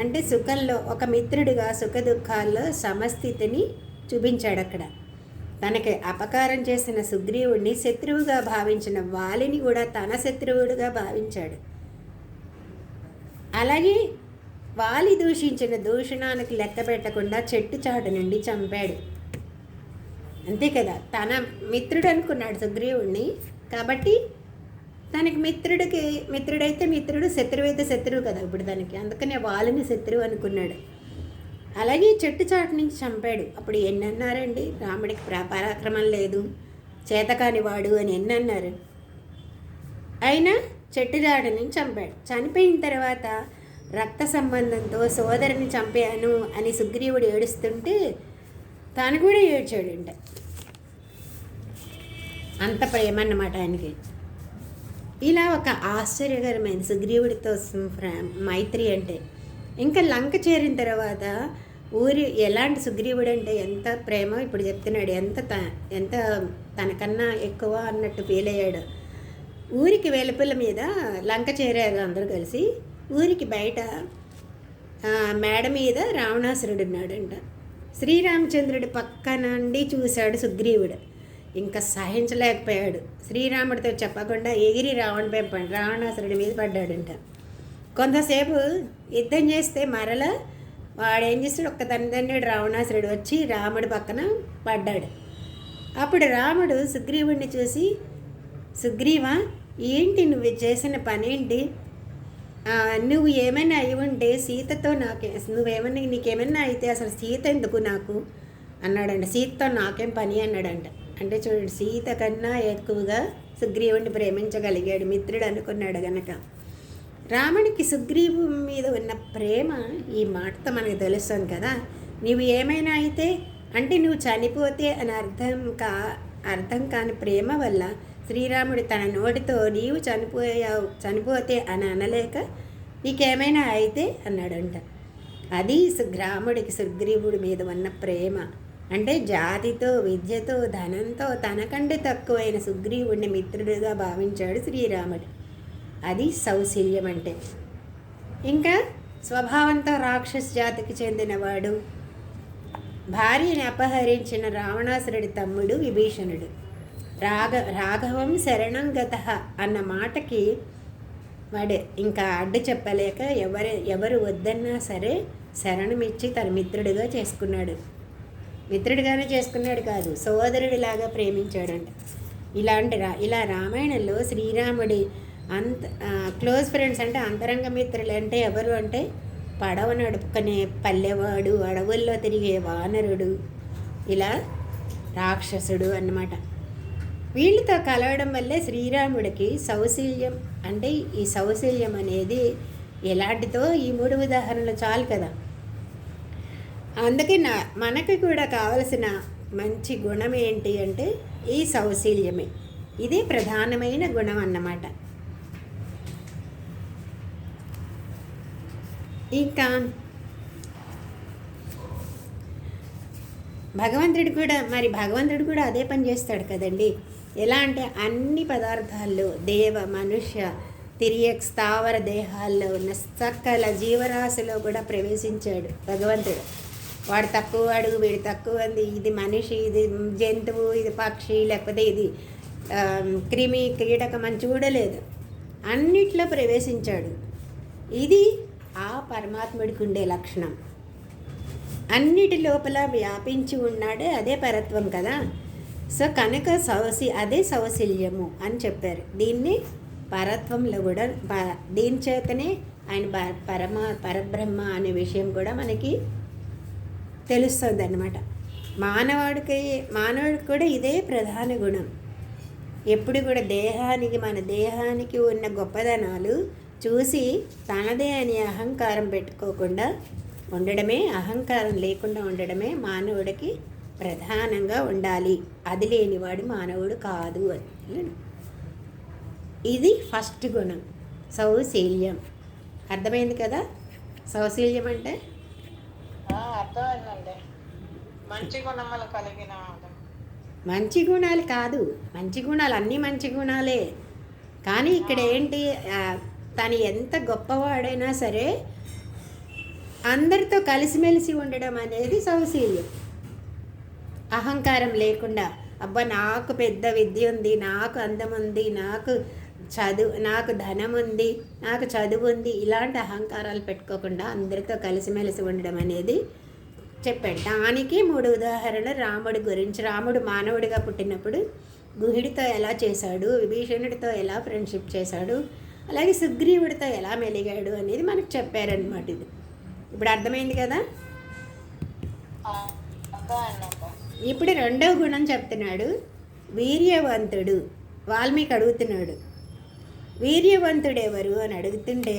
అంటే సుఖంలో ఒక మిత్రుడిగా సుఖ దుఃఖాల్లో సమస్థితిని చూపించాడు అక్కడ. తనకి అపకారం చేసిన సుగ్రీవుడిని శత్రువుగా భావించిన వాలిని కూడా తన శత్రువుడిగా భావించాడు. అలాగే వాలి దూషించిన దూషణానికి లెక్క పెట్టకుండా చెట్టు చాటు నుండి చంపాడు. అంతే కదా, తన మిత్రుడు అనుకున్నాడు సుగ్రీవుడిని. కాబట్టి తనకి మిత్రుడైతే మిత్రుడు, శత్రువు అయితే శత్రువు కదా ఇప్పుడు తనకి. అందుకనే వాలిని శత్రువు అనుకున్నాడు. అలాగే చెట్టు చాటు నుంచి చంపాడు. అప్పుడు ఎన్ని అన్నారండి, రాముడికి పరాక్రమం లేదు, చేతకాని వాడు అని ఎన్ని అన్నారు. అయినా చెట్టు చాటు నుంచి చంపాడు. చనిపోయిన తర్వాత రక్త సంబంధంతో సోదరుని చంపాను అని సుగ్రీవుడు ఏడుస్తుంటే తాను కూడా ఏడ్చాడంట. అంత ప్రేమ అన్నమాట ఆయనకి. ఇలా ఒక ఆశ్చర్యకరమైన సుగ్రీవుడితో మైత్రి అంటే. ఇంకా లంక చేరిన తర్వాత ఎలాంటి సుగ్రీవుడు అంటే ఎంత ప్రేమ ఇప్పుడు చెప్తున్నాడు, ఎంత తనకన్నా ఎక్కువ అన్నట్టు ఫీల్ అయ్యాడు. ఊరికి వెలుపల మీద లంక చేరారు అందరూ కలిసి. ఊరికి బయట మేడ మీద రావణాసురుడు ఉన్నాడంట. శ్రీరామచంద్రుడి పక్క నుండి చూశాడు సుగ్రీవుడు. ఇంకా సహించలేకపోయాడు. శ్రీరాముడితో చెప్పకుండా ఎగిరి రావణాసురుడి మీద పడ్డాడంట. కొంతసేపు యుద్ధం చేస్తే మరలా వాడేం చేస్తాడు, ఒక్క తండ్రి రావణాసురుడు వచ్చి రాముడి పక్కన పడ్డాడు. అప్పుడు రాముడు సుగ్రీవుడిని చూసి, సుగ్రీవా, ఏంటి నువ్వు చేసిన పనేంటి? నువ్వు ఏమైనా అయి ఉంటే సీతతో నీకేమైనా అయితే అసలు సీత ఎందుకు నాకు అన్నాడంట. సీతతో నాకేం పని అన్నాడంట. అంటే చూడండి, సీత కన్నా ఎక్కువగా సుగ్రీవుడిని ప్రేమించగలిగాడు మిత్రుడు అనుకున్నాడు గనక. రాముడికి సుగ్రీవు మీద ఉన్న ప్రేమ ఈ మాటతో మనకు తెలుస్తుంది కదా. నువ్వు ఏమైనా అయితే అంటే నువ్వు చనిపోతే అని అర్థం కాని ప్రేమ వల్ల శ్రీరాముడు తన నోటితో నీవు చనిపోతే అని అనలేక నీకేమైనా అయితే అన్నాడంట. అది రాముడికి సుగ్రీవుడి మీద ఉన్న ప్రేమ. అంటే జాతితో, విద్యతో, ధనంతో తనకంటే తక్కువైన సుగ్రీవుడిని మిత్రుడిగా భావించాడు శ్రీరాముడు. అది సౌశల్యం అంటే. ఇంకా స్వభావంతో రాక్షస జాతికి చెందినవాడు, భార్యని అపహరించిన రావణాసురుడి తమ్ముడు విభీషణుడు. రాఘవం శరణం గతః అన్న మాటకి వాడు ఇంకా అడ్డు చెప్పలేక ఎవరు వద్దన్నా సరే శరణమిచ్చి తన మిత్రుడిగా చేసుకున్నాడు. మిత్రుడిగానే చేసుకున్నాడు కాదు, సోదరుడిలాగా ప్రేమించాడంట. ఇలా రామాయణంలో శ్రీరాముడి క్లోజ్ ఫ్రెండ్స్ అంటే అంతరంగ మిత్రులు అంటే ఎవరు అంటే పడవ నడుపుకునే పల్లెవాడు, అడవుల్లో తిరిగే వానరుడు, ఇలా రాక్షసుడు అన్నమాట. వీళ్ళతో కలవడం వల్లే శ్రీరాముడికి సౌశల్యం అంటే ఈ సౌశల్యం అనేది ఎలాంటిదో ఈ 3 ఉదాహరణలు చాలు కదా. అందుకే మనకి కూడా కావలసిన మంచి గుణం ఏంటి అంటే ఈ సౌశల్యమే. ఇదే ప్రధానమైన గుణం అన్నమాట. ఇంకా భగవంతుడు కూడా అదే పని చేస్తాడు కదండి. ఎలా అంటే అన్ని పదార్థాల్లో, దేవ, మనుష్య, తిరియక్, స్థావర దేహాల్లో ఉన్న సకల జీవరాశిలో కూడా ప్రవేశించాడు భగవంతుడు. వాడు తక్కువ వాడు, వీడు తక్కువ అంది, ఇది మనిషి, ఇది జంతువు, ఇది పక్షి, లేకపోతే ఇది క్రిమి కీటకం అని చూడలేదు. అన్నిట్లో ప్రవేశించాడు. ఇది ఆ పరమాత్ముడికి ఉండే లక్షణం. అన్నిటి లోపల వ్యాపించి ఉన్నాడే, అదే పరత్వం కదా. సో కనుక అదే సౌశల్యము అని చెప్పారు. దీన్ని పరత్వంలో కూడా దీని చేతనే ఆయన పరబ్రహ్మ అనే విషయం కూడా మనకి తెలుస్తుంది అన్నమాట. మానవుడికి కూడా ఇదే ప్రధాన గుణం. ఎప్పుడు కూడా మన దేహానికి ఉన్న గొప్పదనాలు చూసి తనదే అని అహంకారం పెట్టుకోకుండా ఉండడమే, అహంకారం లేకుండా ఉండడమే మానవుడికి ప్రధానంగా ఉండాలి. అది లేనివాడు మానవుడు కాదు అని. ఇది ఫస్ట్ గుణం, సౌశల్యం. అర్థమైంది కదా సౌశల్యం అంటే? అర్థమైందండి. మంచి గుణములు కలిగిన మంచి గుణాలు కాదు, మంచి గుణాలు అన్నీ మంచి గుణాలే. కానీ ఇక్కడ ఏంటి, తను ఎంత గొప్పవాడైనా సరే అందరితో కలిసిమెలిసి ఉండడం అనేది సౌశల్యం. అహంకారం లేకుండా, అబ్బా నాకు పెద్ద విద్య ఉంది, నాకు అందం ఉంది, నాకు ధనం ఉంది, నాకు చదువు ఉంది, ఇలాంటి అహంకారాలు పెట్టుకోకుండా అందరితో కలిసిమెలిసి ఉండడం అనేది చెప్పాడు. దానికి 3 ఉదాహరణలు రాముడి గురించి. రాముడు మానవుడిగా పుట్టినప్పుడు గుహిడితో ఎలా చేశాడు, విభీషణుడితో ఎలా ఫ్రెండ్షిప్ చేశాడు, అలాగే సుగ్రీవుడితో ఎలా మెలిగాడు అనేది మనకు చెప్పారనమాట. ఇది ఇప్పుడు అర్థమైంది కదా. ఇప్పుడు 2వ గుణం చెప్తున్నాడు, వీర్యవంతుడు. వాల్మీకి అడుగుతున్నాడు వీర్యవంతుడు ఎవరు అని అడుగుతుంటే,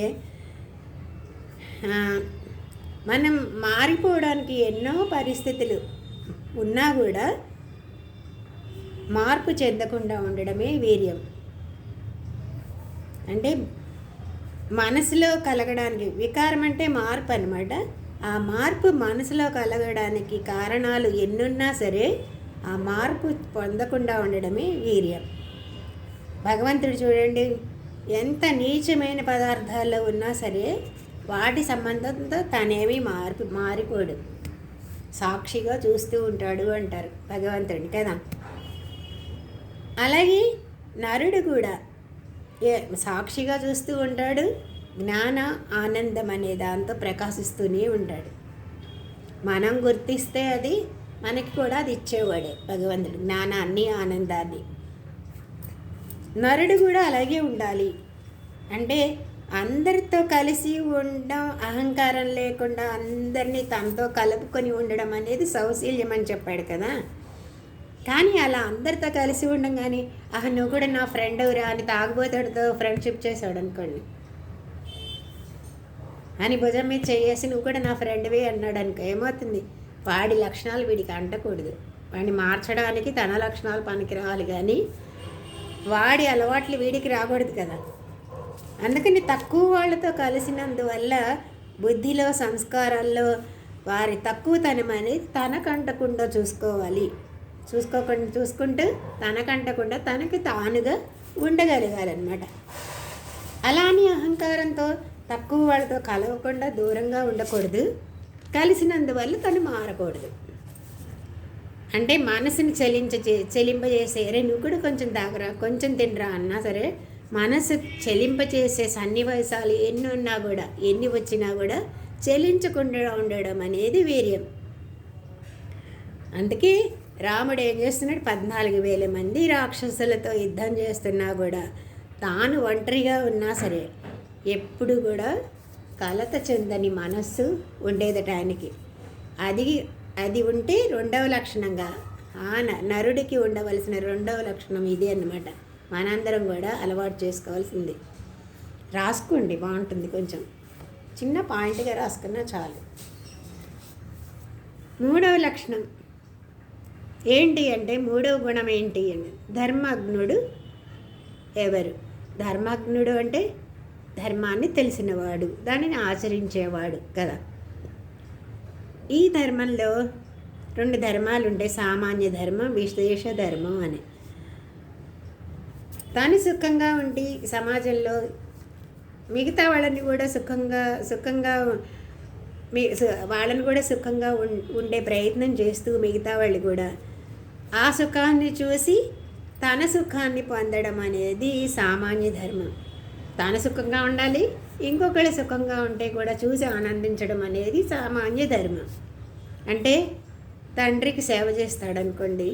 మనం మారిపోవడానికి ఎన్నో పరిస్థితులు ఉన్నా కూడా మార్పు చెందకుండా ఉండడమే వీర్యం. అంటే మనసులో కలగడానికి, వికారం అంటే మార్పు అనమాట. ఆ మార్పు మనసులో కలగడానికి కారణాలు ఎన్నున్నా సరే ఆ మార్పు పొందకుండా ఉండడమే వీర్యం. భగవంతుడు చూడండి, ఎంత నీచమైన పదార్థాల్లో ఉన్నా సరే వాటి సంబంధంతో తనేమీ మారిపోడు, సాక్షిగా చూస్తూ ఉంటాడు అంటారు భగవంతుడిని కదా. అలాగే నరుడు కూడా సాక్షిగా చూస్తూ ఉంటాడు, జ్ఞాన ఆనందం అనే దాంతో ప్రకాశిస్తూనే ఉంటాడు. మనం గుర్తిస్తే అది మనకి కూడా అది ఇచ్చేవాడే భగవంతుడు, జ్ఞానాన్ని ఆనందాన్ని. నరుడు కూడా అలాగే ఉండాలి. అంటే అందరితో కలిసి ఉండడం, అహంకారం లేకుండా అందరినీ తనతో కలుపుకొని ఉండడం అనేది సౌశీల్యం అని చెప్పాడు కదా. కానీ అలా అందరితో కలిసి ఉండడం కానీ నువ్వు కూడా నా ఫ్రెండ్ రా అని తాగుబోతాడుతో ఫ్రెండ్షిప్ చేశాడు అనుకోండి, అని భుజం మీద చేసి నువ్వు కూడా నా ఫ్రెండ్వే అన్నాడు అనుకో, ఏమవుతుంది? వాడి లక్షణాలు వీడికి అంటకూడదు. వాడిని మార్చడానికి తన లక్షణాలు పనికి రావాలి, కానీ వాడి అలవాట్లు వీడికి రాకూడదు కదా. అందుకని తక్కువ వాళ్ళతో కలిసినందువల్ల బుద్ధిలో, సంస్కారాల్లో వారి తక్కువతనం అనేది తనకంటకుండా చూసుకోవాలి. చూసుకుంటూ తనకంటకుండా తనకి తానుగా ఉండగలగాలన్నమాట. అలానే అహంకారంతో తక్కువ వాళ్ళతో కలవకుండా దూరంగా ఉండకూడదు, కలిసినందువల్ల తను మారకూడదు. అంటే మనసుని చెలింపజేసే నువ్వు కూడా కొంచెం తాగరా, కొంచెం తినరా అన్నా సరే మనసు చెలింపజేసే సన్నివేశాలు ఎన్ని ఉన్నా కూడా, ఎన్ని వచ్చినా కూడా చెలించకుండా ఉండడం అనేది వీర్యం. అందుకే రాముడు ఏం చేస్తున్నాడు? 14,000 మంది రాక్షసులతో యుద్ధం చేస్తున్నా కూడా తాను ఒంటరిగా ఉన్నా సరే ఎప్పుడు కూడా కలత చెందని మనస్సు ఉండేదట ఆయనకి. అది ఉంటే రెండవ లక్షణంగా నరుడికి ఉండవలసిన రెండవ లక్షణం ఇది అన్నమాట. మనందరం కూడా అలవాటు చేసుకోవాల్సింది. రాసుకోండి, బాగుంటుంది. కొంచెం చిన్న పాయింట్గా రాసుకున్నా చాలు. మూడవ లక్షణం ఏంటి అంటే, మూడవ గుణం ఏంటి అంటే ధర్మజ్ఞుడు ఎవరు? ధర్మజ్ఞుడు అంటే ధర్మాన్ని తెలిసినవాడు, దానిని ఆచరించేవాడు కదా. ఈ ధర్మంలో 2 ధర్మాలు ఉంటాయి, సామాన్య ధర్మం, విశేష ధర్మం అని. తాను సుఖంగా ఉండి సమాజంలో మిగతా వాళ్ళని కూడా సుఖంగా వాళ్ళని కూడా సుఖంగా ఉండే ప్రయత్నం చేస్తూ మిగతా వాళ్ళు కూడా ఆ సుఖాన్ని చూసి తన సుఖాన్ని పొందడం అనేది సామాన్య ధర్మం. తాను సుఖంగా ఉండాలి, ఇంకొకళ్ళు సుఖంగా ఉంటే కూడా చూసి ఆనందించడం అనేది సామాన్య ధర్మం. అంటే తండ్రికి సేవ చేస్తాడనుకోండి,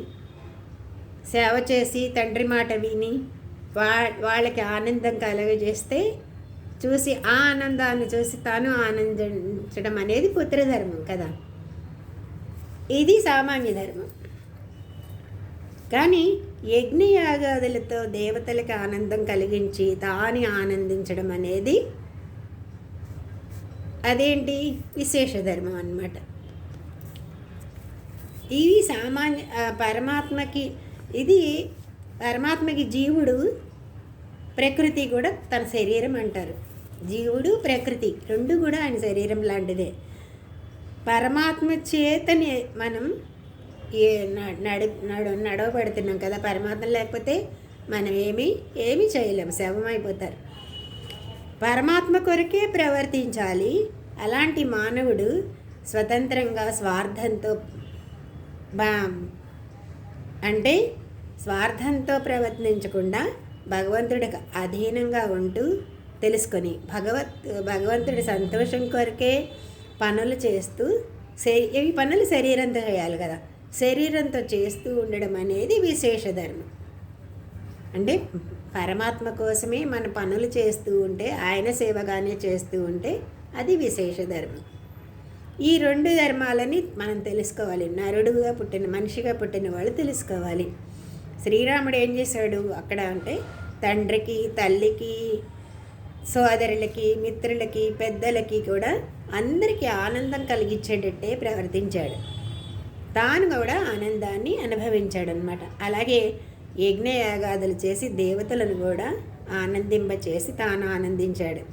సేవ చేసి తండ్రి మాట విని వాళ్ళకి ఆనందం కలగజేస్తే చూసి ఆ ఆనందాన్ని చూసి తాను ఆనందించడం అనేది పుత్రధర్మం కదా. ఇది సామాన్య ధర్మం. కానీ యజ్ఞయాగాదులతో దేవతలకి ఆనందం కలిగించి తాను ఆనందించడం అనేది అదేంటి? విశేష ధర్మం అన్నమాట. ఇది పరమాత్మకి జీవుడు, ప్రకృతి కూడా తన శరీరం అంటారు. జీవుడు, ప్రకృతి 2 కూడా ఆయన శరీరం లాంటిదే. పరమాత్మ చేతని మనం నడవబడుతున్నాం కదా. పరమాత్మ లేకపోతే మనం ఏమీ చేయలేము, శవమైపోతారు. పరమాత్మ కొరకే ప్రవర్తించాలి. అలాంటి మానవుడు స్వతంత్రంగా స్వార్థంతో ప్రవర్తించకుండా భగవంతుడికి అధీనంగా ఉంటూ తెలుసుకొని భగవంతుడి సంతోషం కొరకే పనులు చేస్తూ ఈ పనులు శరీరంతో చేయాలి కదా, శరీరంతో చేస్తూ ఉండడం అనేది విశేష ధర్మం. అంటే పరమాత్మ కోసమే మన పనులు చేస్తూ ఉంటే, ఆయన సేవగానే చేస్తూ ఉంటే అది విశేష ధర్మం. ఈ 2 ధర్మాలని మనం తెలుసుకోవాలి. నరుడుగా మనిషిగా పుట్టిన వాళ్ళు తెలుసుకోవాలి. శ్రీరాముడు ఏం చేశాడు అక్కడ అంటే, తండ్రికి, తల్లికి, సోదరులకి, మిత్రులకి, పెద్దలకి కూడా అందరికీ ఆనందం కలిగించేటట్టే ప్రవర్తించాడు. తాను కూడా ఆనందాన్ని అనుభవించాడు అనమాట. అలాగే యజ్ఞయాగాదులు చేసి దేవతలను కూడా ఆనందింపచేసి తాను ఆనందించాడు.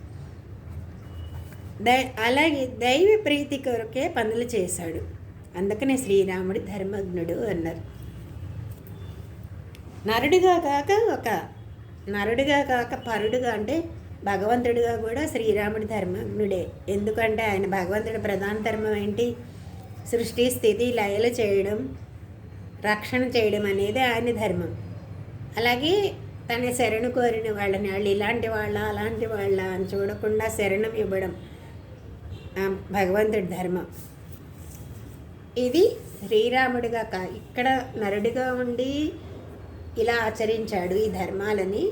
అలాగే దైవ ప్రీతి కొరకే పనులు చేశాడు, అందుకనే శ్రీరాముడు ధర్మజ్ఞుడు అన్నారు. నరుడిగా కాక పరుడుగా అంటే భగవంతుడిగా కూడా శ్రీరాముడి ధర్మజ్ఞుడే. ఎందుకంటే ఆయన భగవంతుడి ప్రధాన ధర్మం ఏంటి? సృష్టి స్థితి లయలు చేయడం, రక్షణ చేయడం అనేది ఆయన ధర్మం. అలాగే తన శరణు కోరిన వాళ్ళని వాళ్ళు ఇలాంటి వాళ్ళ అలాంటి వాళ్ళ అని చూడకుండా శరణం ఇవ్వడం భగవంతుడి ధర్మం. ఇది శ్రీరాముడిగా ఇక్కడ నరుడిగా ఉండి ఇలా ఆచరించాడు ఈ ధర్మాలని.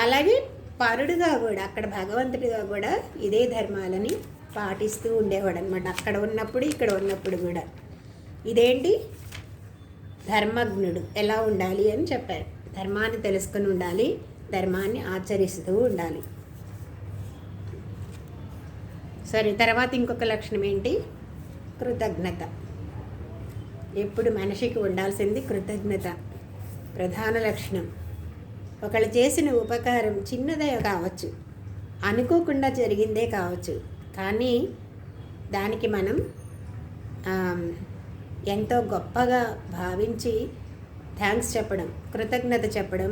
అలాగే పరుడుగా కూడా అక్కడ భగవంతుడిగా కూడా ఇదే ధర్మాలని పాటిస్తూ ఉండేవాడు అనమాట. అక్కడ ఉన్నప్పుడు ఇక్కడ ఉన్నప్పుడు కూడా ఇదేంటి ధర్మజ్ఞుడు ఎలా ఉండాలి అని చెప్పారు. ధర్మాన్ని తెలుసుకుని ఉండాలి, ధర్మాన్ని ఆచరిస్తూ ఉండాలి. సరే, తర్వాత ఇంకొక లక్షణం ఏంటి? కృతజ్ఞత. ఎప్పుడు మనిషికి ఉండాల్సింది కృతజ్ఞత, ప్రధాన లక్షణం. ఒకళ్ళు చేసిన ఉపకారం చిన్నదే కావచ్చు, అనుకోకుండా జరిగిందే కావచ్చు, కానీ దానికి మనం ఎంతో గొప్పగా భావించి థ్యాంక్స్ చెప్పడం, కృతజ్ఞత చెప్పడం,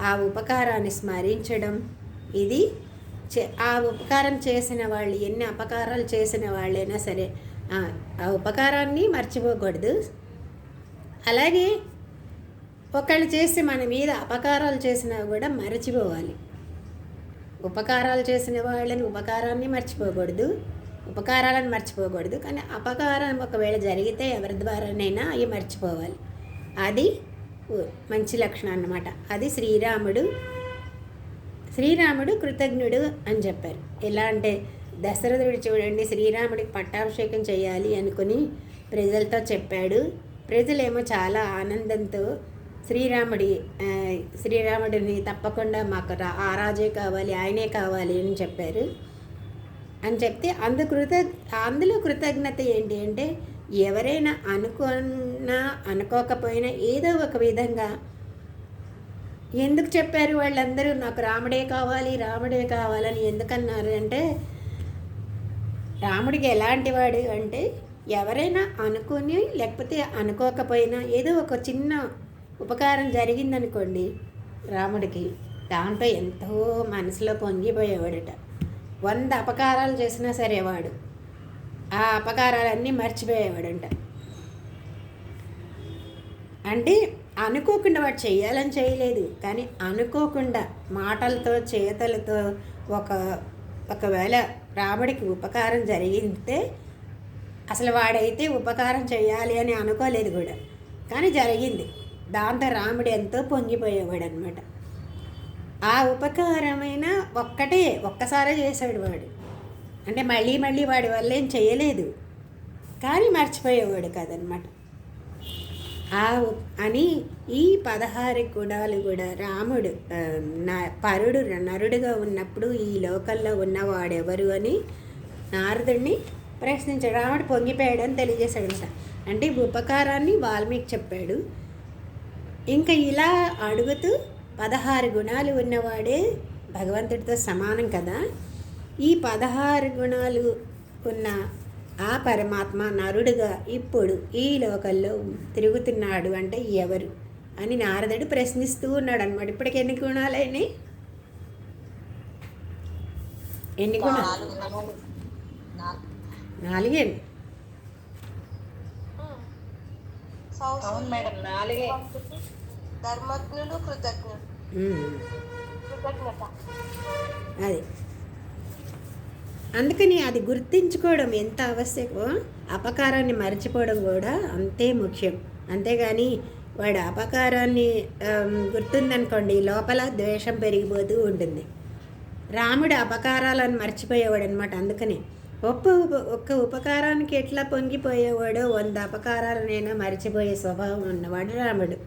ఆ ఉపకారాన్ని స్మరించడం. ఇది ఆ ఉపకారం చేసిన వాళ్ళు ఎన్ని అపకారాలు చేసిన వాళ్ళైనా సరే ఆ ఉపకారాన్ని మర్చిపోకూడదు. అలాగే ఒకళ్ళు చేసి మన మీద అపకారాలు చేసినా కూడా మర్చిపోవాలి. ఉపకారాలు చేసిన వాళ్ళని ఉపకారాన్ని మర్చిపోకూడదు, ఉపకారాలను మర్చిపోకూడదు. కానీ అపకారం ఒకవేళ జరిగితే ఎవరి ద్వారానైనా అవి మర్చిపోవాలి. అది మంచి లక్షణం అన్నమాట. అది శ్రీరాముడు కృతజ్ఞుడు అని చెప్పారు. ఎలా అంటే దశరథుడు చూడండి, శ్రీరాముడికి పట్టాభిషేకం చేయాలి అనుకుని ప్రజలతో చెప్పాడు. ప్రజలేమో చాలా ఆనందంతో శ్రీరాముడిని తప్పకుండా మాకు ఆ రాజే కావాలి, ఆయనే కావాలి అని చెప్పారు. అని చెప్తే అందులో కృతజ్ఞత ఏంటి అంటే ఎవరైనా అనుకున్నా అనుకోకపోయినా ఏదో ఒక విధంగా ఎందుకు చెప్పారు వాళ్ళందరూ నాకు రాముడే కావాలని ఎందుకన్నారు అంటే, రాముడికి ఎలాంటి వాడు అంటే ఎవరైనా అనుకుని లేకపోతే అనుకోకపోయినా ఏదో ఒక చిన్న ఉపకారం జరిగిందనుకోండి రాముడికి, దాంట్లో ఎంతో మనసులో పొంగిపోయేవాడట. 100 అపకారాలు చేసినా సరే వాడు ఆ అపకారాలన్నీ మర్చిపోయేవాడంట. అంటే అనుకోకుండా వాడు చేయాలని చేయలేదు, కానీ అనుకోకుండా మాటలతో చేతలతో ఒకవేళ రాముడికి ఉపకారం జరిగితే అసలు వాడైతే ఉపకారం చేయాలి అని అనుకోలేదు కూడా, కానీ జరిగింది. దాంతో రాముడు ఎంతో పొంగిపోయేవాడు అనమాట. ఆ ఉపకారమైన ఒక్కసారే చేశాడు వాడు. అంటే మళ్ళీ వాడి వల్ల ఏం చేయలేదు, కానీ మర్చిపోయేవాడు కదనమాట. అని ఈ 16 గుణాలు కూడా రాముడు నరుడుగా ఉన్నప్పుడు ఈ లోకంలో ఉన్నవాడెవరు అని నారదుడిని ప్రశ్నించాడు. రాముడు పొంగిపోయాడని తెలియజేశాడంట. అంటే ఉపకారాన్ని వాల్మీకి చెప్పాడు. ఇంకా ఇలా అడుగుతూ 16 గుణాలు ఉన్నవాడే భగవంతుడితో సమానం కదా. ఈ 16 గుణాలు ఉన్న ఆ పరమాత్మ నరుడుగా ఇప్పుడు ఈ లోకంలో తిరుగుతున్నాడు అంటే ఎవరు అని నారదుడు ప్రశ్నిస్తూ ఉన్నాడు అనమాట. ఇప్పటికి ఎన్ని గుణాలైనాయి? ఎన్ని గుణాలు? 4. ధర్మజ్ఞుడు, కృతజ్ఞుడు. అది అందుకని అది గుర్తించుకోవడం ఎంత ఆవశ్యకమో అపకారాన్ని మర్చిపోవడం కూడా అంతే ముఖ్యం. అంతేగాని వాడు అపకారాన్ని గుర్తుందనుకోండి లోపల ద్వేషం పెరిగిపోతూ ఉంటుంది. రాముడు అపకారాలను మర్చిపోయేవాడు అనమాట. అందుకని ఒక్క ఉపకారానికి ఎట్లా పొంగిపోయేవాడో 100 అపకారాలనైనా మర్చిపోయే స్వభావం ఉన్నవాడు రాముడు.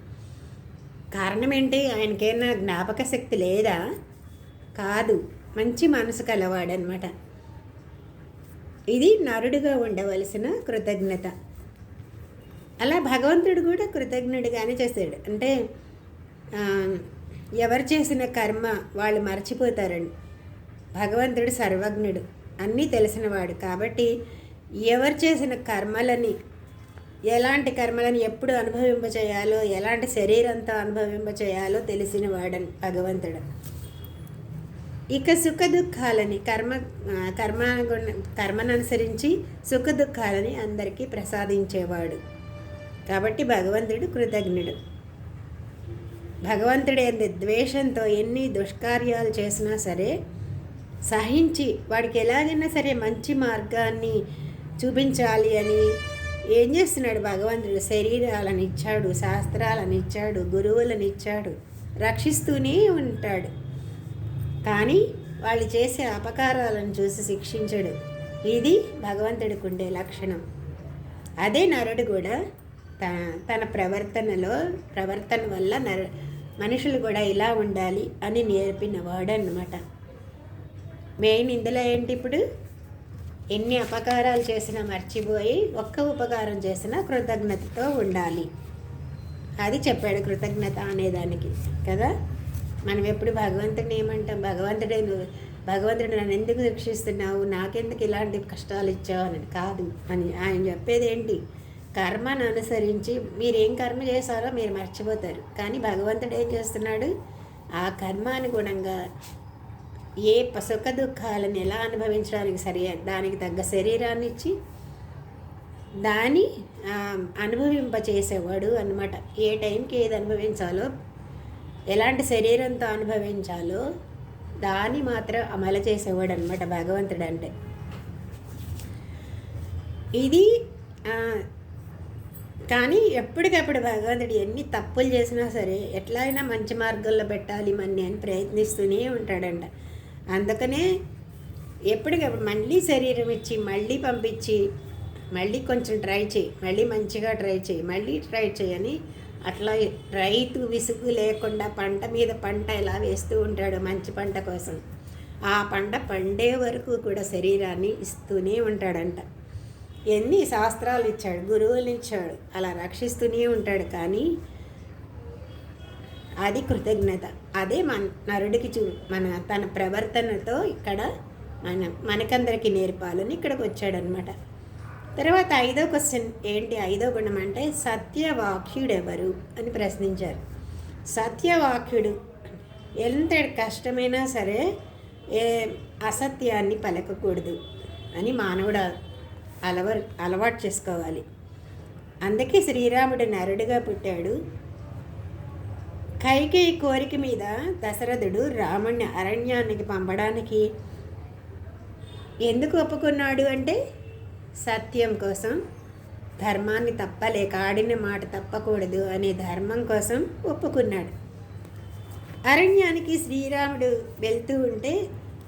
కారణం ఏంటి? ఆయనకేమైనా జ్ఞాపక శక్తి లేదా? కాదు, మంచి మనసు కలవాడనమాట. ఇది నరుడుగా ఉండవలసిన కృతజ్ఞత. అలా భగవంతుడు కూడా కృతజ్ఞుడిగానే చేశాడు. అంటే ఎవరు చేసిన కర్మ వాళ్ళు మర్చిపోతారండి. భగవంతుడు సర్వజ్ఞుడు. అన్నీ తెలిసినవాడు. కాబట్టి ఎవరు చేసిన కర్మలని, ఎలాంటి కర్మలను ఎప్పుడు అనుభవింపచేయాలో, ఎలాంటి శరీరంతో అనుభవింపచేయాలో తెలిసినవాడని భగవంతుడు. ఇక సుఖ దుఃఖాలని కర్మను అనుసరించి సుఖ దుఃఖాలని అందరికీ ప్రసాదించేవాడు. కాబట్టి భగవంతుడు కృతజ్ఞుడు. భగవంతుడు ద్వేషంతో ఎన్ని దుష్కార్యాలు చేసినా సరే సహించి వాడికి ఎలాగైనా సరే మంచి మార్గాన్ని చూపించాలి అని ఏం చేస్తున్నాడు భగవంతుడు? శరీరాలను ఇచ్చాడు, శాస్త్రాలను ఇచ్చాడు, గురువులను ఇచ్చాడు, రక్షిస్తూనే ఉంటాడు. కానీ వాళ్ళు చేసే అపకారాలను చూసి శిక్షించడు. ఇది భగవంతుడికి ఉండే లక్షణం. అదే నరుడు కూడా తన ప్రవర్తన వల్ల మనుషులు కూడా ఇలా ఉండాలి అని నేర్పినవాడు అన్నమాట. మెయిన్ ఇందులో ఏంటి, ఇప్పుడు ఎన్ని అపకారాలు చేసినా మర్చిపోయి ఒక్క ఉపకారం చేసినా కృతజ్ఞతతో ఉండాలి. అది చెప్పాడు కృతజ్ఞత అనేదానికి కదా. మనం ఎప్పుడు భగవంతుడిని ఏమంటాం? భగవంతుడు నన్ను ఎందుకు శిక్షిస్తున్నావు, నాకెందుకు ఇలాంటి కష్టాలు ఇచ్చావు అని కాదు. అని ఆయన చెప్పేది ఏంటి? కర్మను అనుసరించి మీరేం కర్మ చేశారో మీరు మర్చిపోతారు. కానీ భగవంతుడు ఏం చేస్తున్నాడు? ఆ కర్మానుగుణంగా ఏ సుఖ దుఃఖాలను ఎలా అనుభవించడానికి దానికి తగ్గ శరీరాన్ని ఇచ్చి దాన్ని అనుభవింపచేసేవాడు అన్నమాట. ఏ టైంకి ఏది అనుభవించాలో, ఎలాంటి శరీరంతో అనుభవించాలో దాన్ని మాత్రం అమలు చేసేవాడు అనమాట భగవంతుడు అంటే. ఇది కానీ ఎప్పటికప్పుడు భగవంతుడు ఎన్ని తప్పులు చేసినా సరే ఎట్లా అయినా మంచి మార్గంలో పెట్టాలి మన్ని అని ప్రయత్నిస్తూనే ఉంటాడంట. అందుకనే ఎప్పటికప్పుడు మళ్ళీ శరీరం ఇచ్చి, మళ్ళీ పంపించి, మళ్ళీ కొంచెం ట్రై చేయి, మళ్ళీ మంచిగా ట్రై చేయి, మళ్ళీ ట్రై చేయని అట్లా రైతు విసుగు లేకుండా పంట మీద పంట ఎలా వేస్తూ ఉంటాడు మంచి పంట కోసం. ఆ పంట పండే వరకు కూడా శరీరాన్ని ఇస్తూనే ఉంటాడంట. ఎన్ని శాస్త్రాలు ఇచ్చాడు, గురువులు ఇచ్చాడు, అలా రక్షిస్తూనే ఉంటాడు. కానీ అది కృతజ్ఞత. అదే నరుడికి తన ప్రవర్తనతో ఇక్కడ మనకందరికీ నేర్పాలని ఇక్కడికి వచ్చాడనమాట. తర్వాత 5వ క్వశ్చన్ ఏంటి? 5వ గుణం అంటే సత్యవాక్యుడెవరు అని ప్రశ్నించారు. సత్యవాక్యుడు ఎంత కష్టమైనా సరే అసత్యాన్ని పలకకూడదు అని మానవుడు అలవాటు చేసుకోవాలి. అందుకే శ్రీరాముడు నరుడిగా పుట్టాడు. కైకేయి కోరిక మీద దశరథుడు రాముణ్ణి అరణ్యానికి పంపడానికి ఎందుకు ఒప్పుకున్నాడు అంటే సత్యం కోసం, ధర్మాన్ని తప్పలేక, ఆడిన మాట తప్పకూడదు అనే ధర్మం కోసం ఒప్పుకున్నాడు. అరణ్యానికి శ్రీరాముడు వెళ్తూ ఉంటే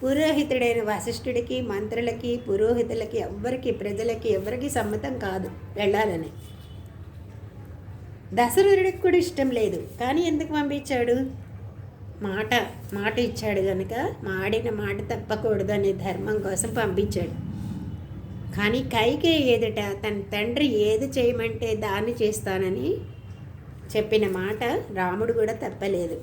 పురోహితుడైన వశిష్ఠుడికి, మంత్రులకి, పురోహితులకి ప్రజలకి ఎవ్వరికి సమ్మతం కాదు వెళ్ళాలని. దశరథుడికి కూడా ఇష్టం లేదు. కానీ ఎందుకు పంపించాడు? మాట ఇచ్చాడు కనుక ఆడిన మాట తప్పకూడదు అనే ధర్మం కోసం పంపించాడు. కానీ కైకేయి ఎదుట తన తండ్రి ఏది చేయమంటే దాన్ని చేస్తానని చెప్పిన మాట రాముడు కూడా తప్పలేదు.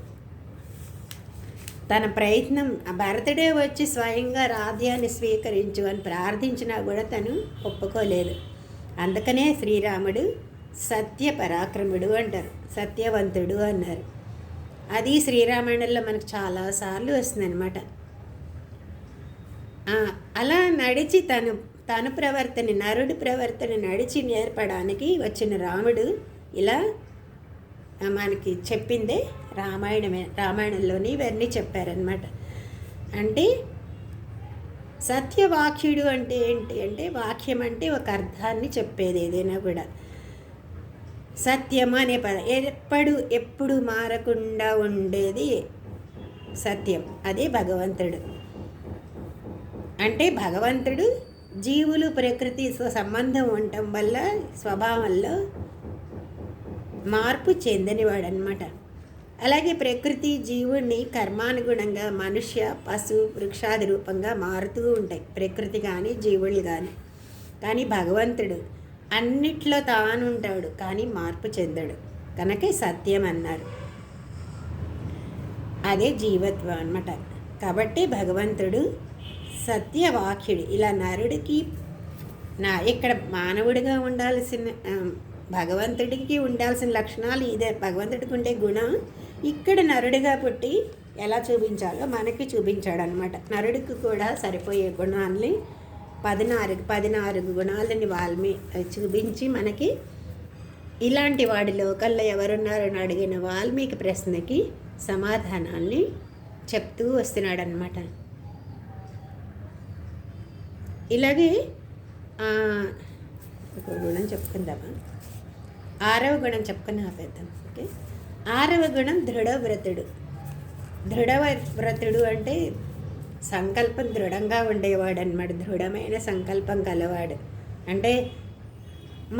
తన ప్రయత్నం భరతుడే వచ్చి స్వయంగా రాధ్యాన్ని స్వీకరించు అని ప్రార్థించినా కూడా తను ఒప్పుకోలేదు. అందుకనే శ్రీరాముడు సత్య పరాక్రముడు అంటారు, సత్యవంతుడు అన్నారు. అది శ్రీరామాయణంలో మనకు చాలాసార్లు వస్తుందన్నమాట. అలా నడిచి తను నరుడి ప్రవర్తన నడిచి నేర్పడానికి వచ్చిన రాముడు ఇలా మనకి చెప్పిందే రామాయణంలోని ఇవన్నీ చెప్పారనమాట. అంటే సత్యవాక్యుడు అంటే ఏంటి అంటే, వాక్యం అంటే ఒక అర్థాన్ని చెప్పేది ఏదైనా కూడా. సత్యం అనే పదం ఎప్పుడు మారకుండా ఉండేది సత్యం. అదే భగవంతుడు అంటే. భగవంతుడు జీవులు ప్రకృతి సంబంధం ఉండటం వల్ల స్వభావంలో మార్పు చెందనివాడు అనమాట. అలాగే ప్రకృతి జీవుడిని కర్మానుగుణంగా మనుష్య, పశు, వృక్షాది రూపంగా మారుతూ ఉంటాయి ప్రకృతి కానీ జీవులు కానీ. కానీ భగవంతుడు అన్నిట్లో తాను ఉంటాడు కానీ మార్పు చెందడు కనుక సత్యం అన్నారు. అదే జీవత్వం అన్నమాట. కాబట్టి భగవంతుడు సత్యవాక్యుడు. ఇలా నరుడికి ఇక్కడ మానవుడిగా ఉండాల్సిన భగవంతుడికి ఉండాల్సిన లక్షణాలు ఇదే. భగవంతుడికి ఉండే గుణం ఇక్కడ నరుడిగా పుట్టి ఎలా చూపించాలో మనకి చూపించాడు అనమాట. నరుడికి కూడా సరిపోయే గుణాలని 14 గుణాలని చూపించి మనకి ఇలాంటి వాడి లోకల్లో ఎవరున్నారని అడిగిన వాల్మీకి ప్రశ్నకి సమాధానాన్ని చెప్తూ వస్తున్నాడు అనమాట. ఇలాగే ఒక గుణం చెప్పుకుందామా? 6వ గుణం చెప్పుకుని ఆపేద్దాం. ఓకే, 6వ గుణం దృఢవ్రతుడు. దృఢవ్రతుడు అంటే సంకల్పం దృఢంగా ఉండేవాడు అన్నమాట. దృఢమైన సంకల్పం కలవాడు అంటే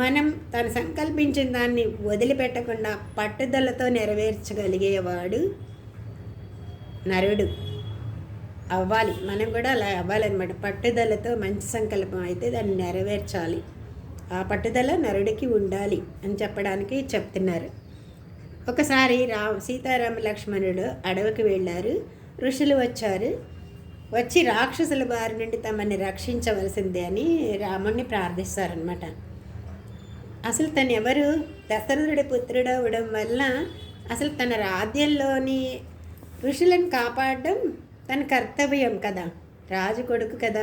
మనం తను సంకల్పించిన దాన్ని వదిలిపెట్టకుండా పట్టుదలతో నెరవేర్చగలిగేవాడు నరుడు అవ్వాలి. మనం కూడా అలా అవ్వాలన్నమాట. పట్టుదలతో మంచి సంకల్పం అయితే దాన్ని నెరవేర్చాలి. ఆ పట్టుదల నరుడికి ఉండాలి అని చెప్పడానికి చెప్తున్నారు. ఒకసారి సీతారామ లక్ష్మణుడు అడవికి వెళ్ళారు. ఋషులు వచ్చి రాక్షసుల బారి నుండి తమని రక్షించవలసిందే అని రాముణ్ణి ప్రార్థిస్తారనమాట. అసలు తను ఎవరు? దశరథుడి పుత్రుడు అవడం వల్ల అసలు తన రాజ్యంలోని ఋషులను కాపాడడం తన కర్తవ్యం కదా. రాజు కొడుకు కదా.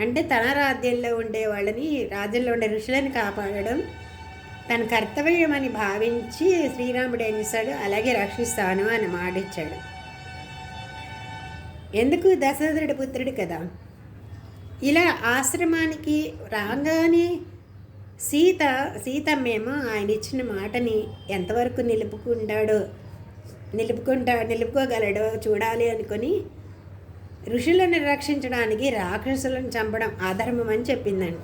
అంటే తన రాజ్యంలో ఉండే వాళ్ళని, రాజ్యంలో ఉండే ఋషులను కాపాడడం తన కర్తవ్యం అని భావించి శ్రీరాముడు ఏం చేశాడు? అలాగే రక్షిస్తాను అని మాటిచ్చాడు. ఎందుకు? దశరథుడి పుత్రుడు కదా. ఇలా ఆశ్రమానికి రాగానే సీతమ్మేమో ఆయన ఇచ్చిన మాటని ఎంతవరకు నిలుపుకోగలడో చూడాలి అనుకొని ఋషులను రక్షించడానికి రాక్షసులను చంపడం అధర్మం అని చెప్పిందండి.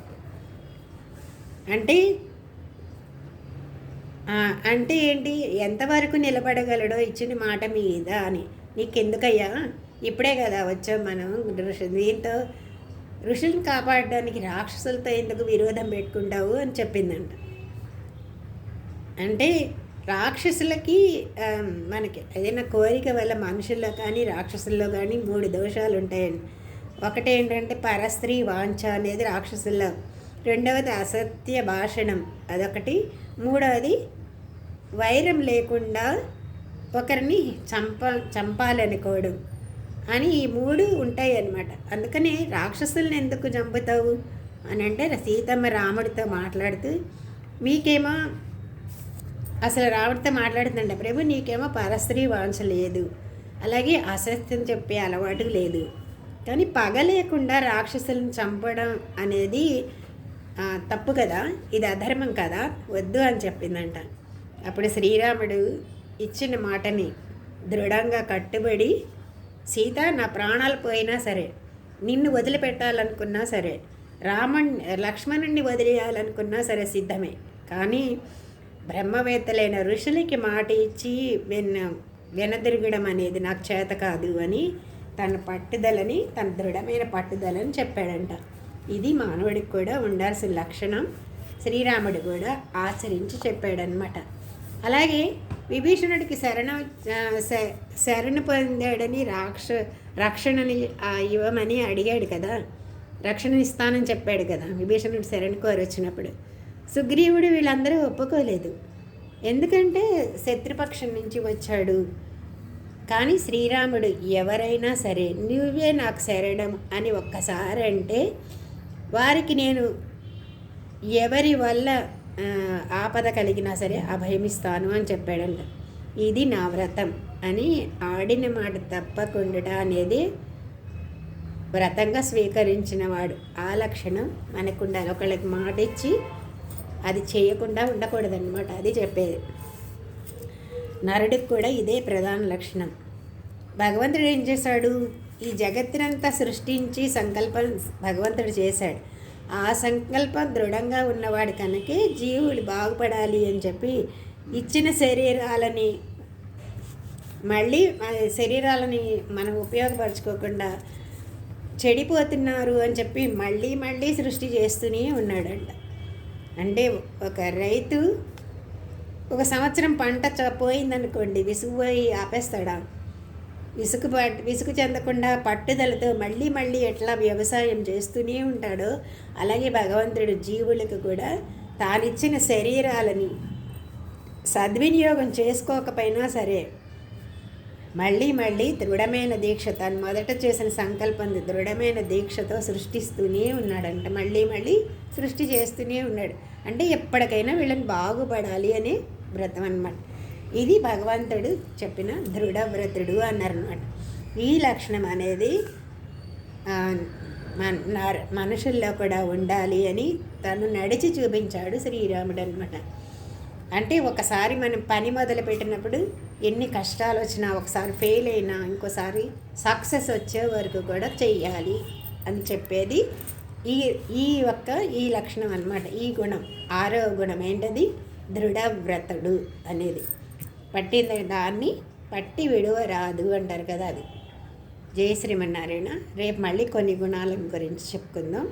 అంటే ఏంటి? ఎంతవరకు నిలబడగలడో ఇచ్చిన మాట మీద అని. నీకెందుకయ్యా, ఇప్పుడే కదా వచ్చాం మనం. దీంతో ఋషులను కాపాడడానికి రాక్షసులతో ఎందుకు విరోధం పెట్టుకుంటావు అని చెప్పిందంట. అంటే రాక్షసులకి మనకి ఏదైనా కోరిక వల్ల మనుషుల్లో కానీ రాక్షసుల్లో కానీ 3 దోషాలు ఉంటాయండి. ఒకటి ఏంటంటే పరస్త్రీ వాంఛ అనేది రాక్షసుల్లో, రెండవది అసత్య భాషణం అదొకటి, మూడవది వైరం లేకుండా ఒకరిని చంపాలనుకోవడం అని ఈ 3 ఉంటాయి అన్నమాట. అందుకని రాక్షసుల్ని ఎందుకు చంపుతావు అని అంటే సీతమ్మ రాముడితో మాట్లాడుతూ, మీకేమో అసలు రాముడితో మాట్లాడుతుందంట, ప్రభు నీకేమో పరస్త్రీ వాంఛ లేదు, అలాగే అసత్యం చెప్పే అలవాటు లేదు, కానీ పగ లేకుండా రాక్షసులను చంపడం అనేది తప్పు కదా, ఇది అధర్మం కదా, వద్దు అని చెప్పిందంట. అప్పుడు శ్రీరాముడు ఇచ్చిన మాటని దృఢంగా కట్టుబడి, సీత నా ప్రాణాలు పోయినా సరే, నిన్ను వదిలిపెట్టాలనుకున్నా సరే, లక్ష్మణుణ్ణి వదిలేయాలనుకున్నా సరే సిద్ధమే, కానీ బ్రహ్మవేత్తలైన ఋషులకి మాట ఇచ్చి వెనదిరగడం అనేది నాకు చేత కాదు అని తన దృఢమైన పట్టుదలని చెప్పాడంట. ఇది మానవుడికి కూడా ఉండాల్సిన లక్షణం. శ్రీరాముడు కూడా ఆచరించి చెప్పాడనమాట. అలాగే విభీషణుడికి శరణు పొందాడని రక్షణని ఇవ్వమని అడిగాడు కదా, రక్షణ ఇస్తానని చెప్పాడు కదా విభీషణుడు శరణు కోరి వచ్చినప్పుడు. సుగ్రీవుడు వీళ్ళందరూ ఒప్పుకోలేదు, ఎందుకంటే శత్రుపక్షం నుంచి వచ్చాడు. కానీ శ్రీరాముడు ఎవరైనా సరే నువ్వే నాకు శరణం అని ఒక్కసారి అంటే వారికి నేను ఎవరి వల్ల ఆపద కలిగినా సరే అభయమిస్తాను అని చెప్పాడంట. ఇది నా వ్రతం అని ఆడిన మాట తప్పకుండా అనేది వ్రతంగా స్వీకరించిన వాడు. ఆ లక్షణం మనకు ఉండాలి. ఒకళ్ళకి మాట ఇచ్చి అది చేయకుండా ఉండకూడదన్నమాట. అది చెప్పేది. నరుడికి కూడా ఇదే ప్రధాన లక్షణం. భగవంతుడు ఏం చేశాడు? ఈ జగత్తునంతా సృష్టించి సంకల్పం భగవంతుడు చేశాడు. ఆ సంకల్పం దృఢంగా ఉన్నవాడు కనుకే జీవుడు బాగుపడాలి అని చెప్పి ఇచ్చిన శరీరాలని మనం ఉపయోగపరచుకోకుండా చెడిపోతున్నారు అని చెప్పి మళ్ళీ సృష్టి చేస్తూనే ఉన్నాడంట. అంటే ఒక రైతు ఒక సంవత్సరం పంట పోయిందనుకోండి, విసుగుపోయి ఆపేస్తాడా? విసుగు చెందకుండా పట్టుదలతో మళ్ళీ మళ్ళీ ఎట్లా వ్యవసాయం చేస్తూనే ఉంటాడో అలాగే భగవంతుడు జీవులకు కూడా తానిచ్చిన శరీరాలని సద్వినియోగం చేసుకోకపోయినా సరే మళ్ళీ మళ్ళీ దృఢమైన దీక్ష తను మొదట చేసిన సంకల్పం దృఢమైన దీక్షతో సృష్టిస్తూనే ఉన్నాడంట. మళ్ళీ మళ్ళీ సృష్టి చేస్తూనే ఉన్నాడు. అంటే ఎప్పటికైనా వీళ్ళని బాగుపడాలి అనే వ్రతం అన్నమాట. ఇది భగవంతుడు చెప్పిన దృఢవ్రతుడు అన్నారనమాట. ఈ లక్షణం అనేది మనుషుల్లో కూడా ఉండాలి అని తను నడిచి చూపించాడు శ్రీరాముడు అనమాట. అంటే ఒకసారి మనం పని మొదలు పెట్టినప్పుడు ఎన్ని కష్టాలు వచ్చినా ఒకసారి ఫెయిల్ అయినా ఇంకోసారి సక్సెస్ వచ్చే వరకు కూడా చెయ్యాలి అని చెప్పేది ఈ లక్షణం అన్నమాట. ఈ గుణం 6వ గుణం ఏంటది? దృఢవ్రతుడు అనేది. పట్టిన దాన్ని పట్టి విడువరాదు అంటారు కదా, అది. జయ శ్రీమన్నారాయణ. రేపు మళ్ళీ కొన్ని గుణాల గురించి చెప్పుకుందాం.